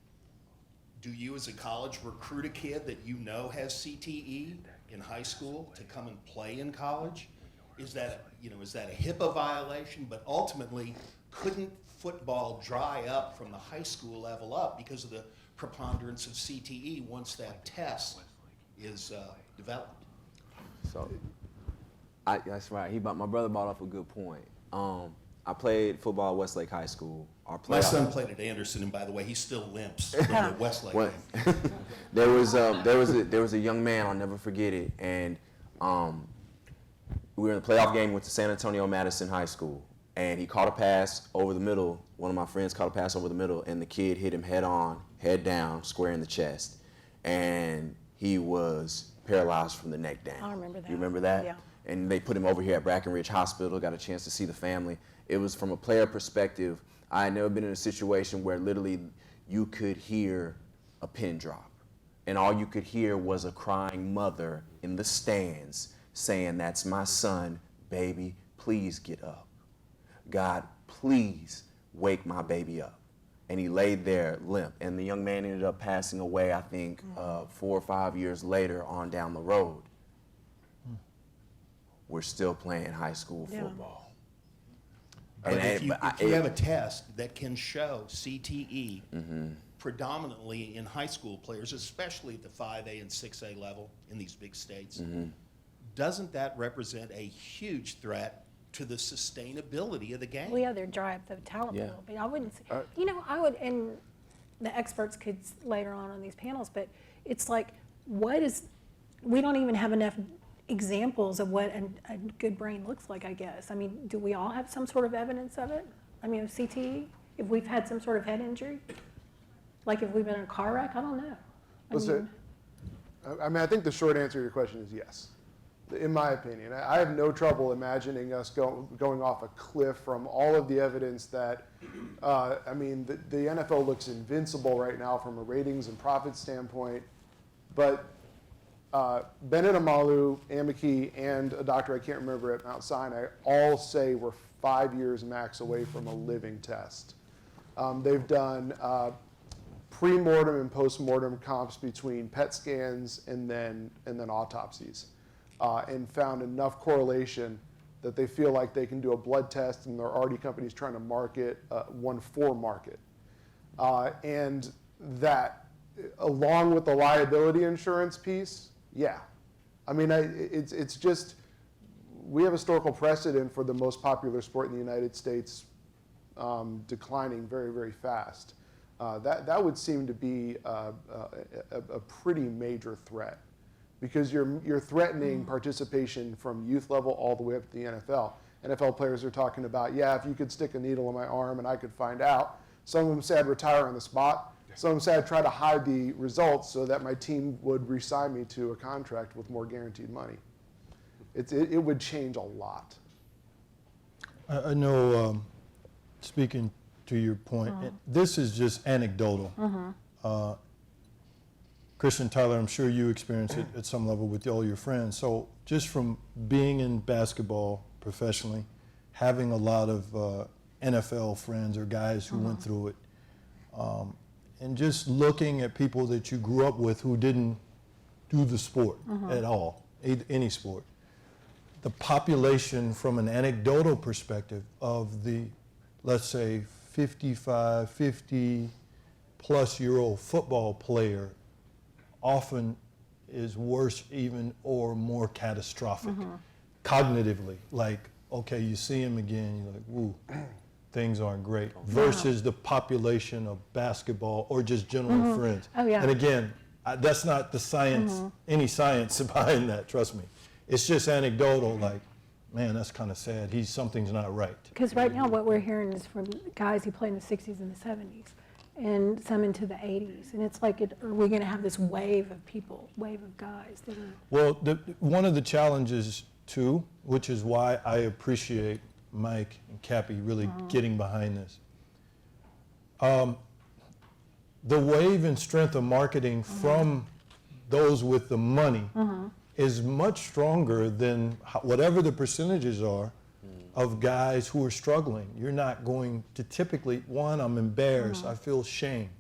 Speaker 11: do you as a college recruit a kid that you know has CTE in high school to come and play in college? Is that a HIPAA violation? But ultimately, couldn't football dry up from the high school level up because of the preponderance of CTE once that test is developed?
Speaker 6: So, that's right. My brother brought up a good point. I played football at Westlake High School.
Speaker 11: My son played at Anderson, and by the way, he still limps from the Westlake game.
Speaker 6: There was a young man, I'll never forget it, and we were in the playoff game with the San Antonio Madison High School, and he caught a pass over the middle. One of my friends caught a pass over the middle, and the kid hit him head on, head down, square in the chest, and he was paralyzed from the neck down.
Speaker 4: I remember that.
Speaker 6: You remember that?
Speaker 4: Yeah.
Speaker 6: And they put him over here at Brackenridge Hospital, got a chance to see the family. It was from a player perspective. I had never been in a situation where literally you could hear a pin drop. And all you could hear was a crying mother in the stands saying, "That's my son, baby, please get up. God, please wake my baby up." And he laid there limp. And the young man ended up passing away, I think, 4 or 5 years later on down the road. We're still playing high school football.
Speaker 11: But if you have a test that can show CTE predominantly in high school players, especially at the 5A and 6A level in these big states, doesn't that represent a huge threat to the sustainability of the game?
Speaker 4: Well, yeah, they're dry up the talent
Speaker 6: Yeah.
Speaker 4: pool. But I wouldn't say, I would, and the experts could later on these panels, but it's like, we don't even have enough examples of what a good brain looks like, I guess. I mean, do we all have some sort of evidence of it? I mean, of CTE? If we've had some sort of head injury? Like if we've been in a car wreck? I don't know.
Speaker 8: I think the short answer to your question is yes, in my opinion. I have no trouble imagining us going off a cliff from all of the evidence that, the NFL looks invincible right now from a ratings and profit standpoint, but Bennett Amalu, Amaki, and a doctor I can't remember at Mount Sinai all say we're 5 years max away from a living test. They've done pre-mortem and post-mortem comps between PET scans and then autopsies, and found enough correlation that they feel like they can do a blood test, and there are already companies trying to market one for market. And that, along with the liability insurance piece, yeah. I mean, it's just, we have historical precedent for the most popular sport in the United States declining very, very fast. That would seem to be a pretty major threat, because you're threatening participation from youth level all the way up to the NFL. NFL players are talking about, yeah, if you could stick a needle in my arm and I could find out. Some of them said retire on the spot. Some of them said try to hide the results so that my team would re-sign me to a contract with more guaranteed money. It would change a lot.
Speaker 9: I know, speaking to your point, this is just anecdotal. Christian, Tyler, I'm sure you experience it at some level with all your friends. So just from being in basketball professionally, having a lot of NFL friends or guys who went through it, and just looking at people that you grew up with who didn't do the sport at all, any sport. The population from an anecdotal perspective of the, let's say, 55, 50 plus year old football player often is worse even or more catastrophic cognitively. Like, okay, you see him again, you're like, woo, things aren't great, versus the population of basketball or just general friends.
Speaker 4: Oh, yeah.
Speaker 9: And again, that's not the science, any science behind that, trust me. It's just anecdotal, like, man, that's kind of sad. Something's not right.
Speaker 4: Because right now what we're hearing is from guys who played in the 60s and the 70s, and some into the 80s. And it's like, are we going to have this wave of people, wave of guys that are...
Speaker 9: Well, one of the challenges, too, which is why I appreciate Mike and Cappy really getting behind this. The wave and strength of marketing from those with the money is much stronger than whatever the percentages are of guys who are struggling. You're not going to typically, one, I'm embarrassed, I feel shame,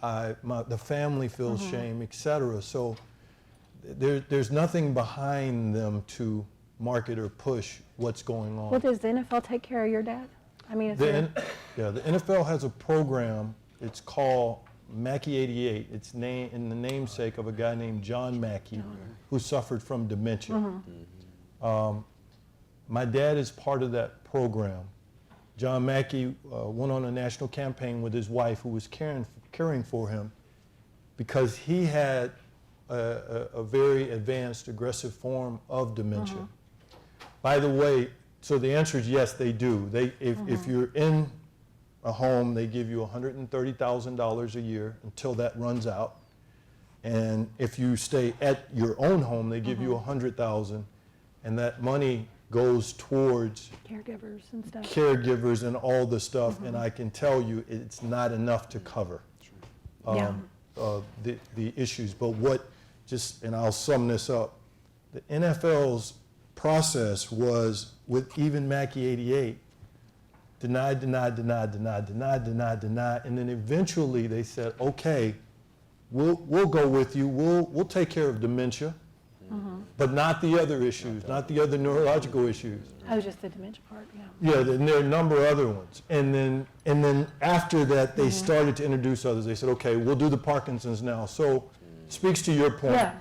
Speaker 9: the family feels shame, etc. So there's nothing behind them to market or push what's going on.
Speaker 4: Well, does the NFL take care of your dad? I mean,
Speaker 9: the NFL has a program, it's called Mackey 88. It's in the namesake of a guy named John Mackey, who suffered from dementia. My dad is part of that program. John Mackey went on a national campaign with his wife, who was caring for him, because he had a very advanced, aggressive form of dementia. By the way, so the answer is yes, they do. If you're in a home, they give you $130,000 a year until that runs out. And if you stay at your own home, they give you $100,000, and that money goes towards
Speaker 4: caregivers and stuff.
Speaker 9: Caregivers and all the stuff, and I can tell you it's not enough to cover the issues. But and I'll sum this up, the NFL's process was, with even Mackey 88, deny, and then eventually they said, okay, we'll go with you, we'll take care of dementia, but not the other issues, not the other neurological issues.
Speaker 4: Oh, just the dementia part,
Speaker 9: Yeah, and there are a number of other ones. And then after that, they started to introduce others. They said, okay, we'll do the Parkinson's now. So, speaks to your point.
Speaker 4: Yeah.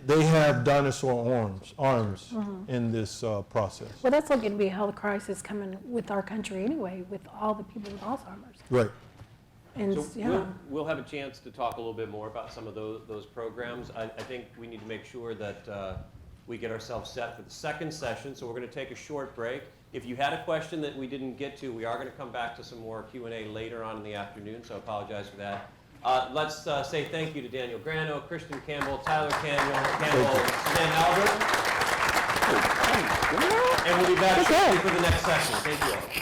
Speaker 9: They have dinosaur arms in this process.
Speaker 4: Well, that's looking to be a health crisis coming with our country anyway, with all the people with Alzheimer's.
Speaker 9: Right.
Speaker 4: And
Speaker 7: So we'll have a chance to talk a little bit more about some of those programs. I think we need to make sure that we get ourselves set for the second session, so we're going to take a short break. If you had a question that we didn't get to, we are going to come back to some more Q&A later on in the afternoon, so I apologize for that. Let's say thank you to Daniel Grano, Christian Campbell, Tyler Campbell, Suzanne Albert. And we'll be back shortly for the next session. Thank you all.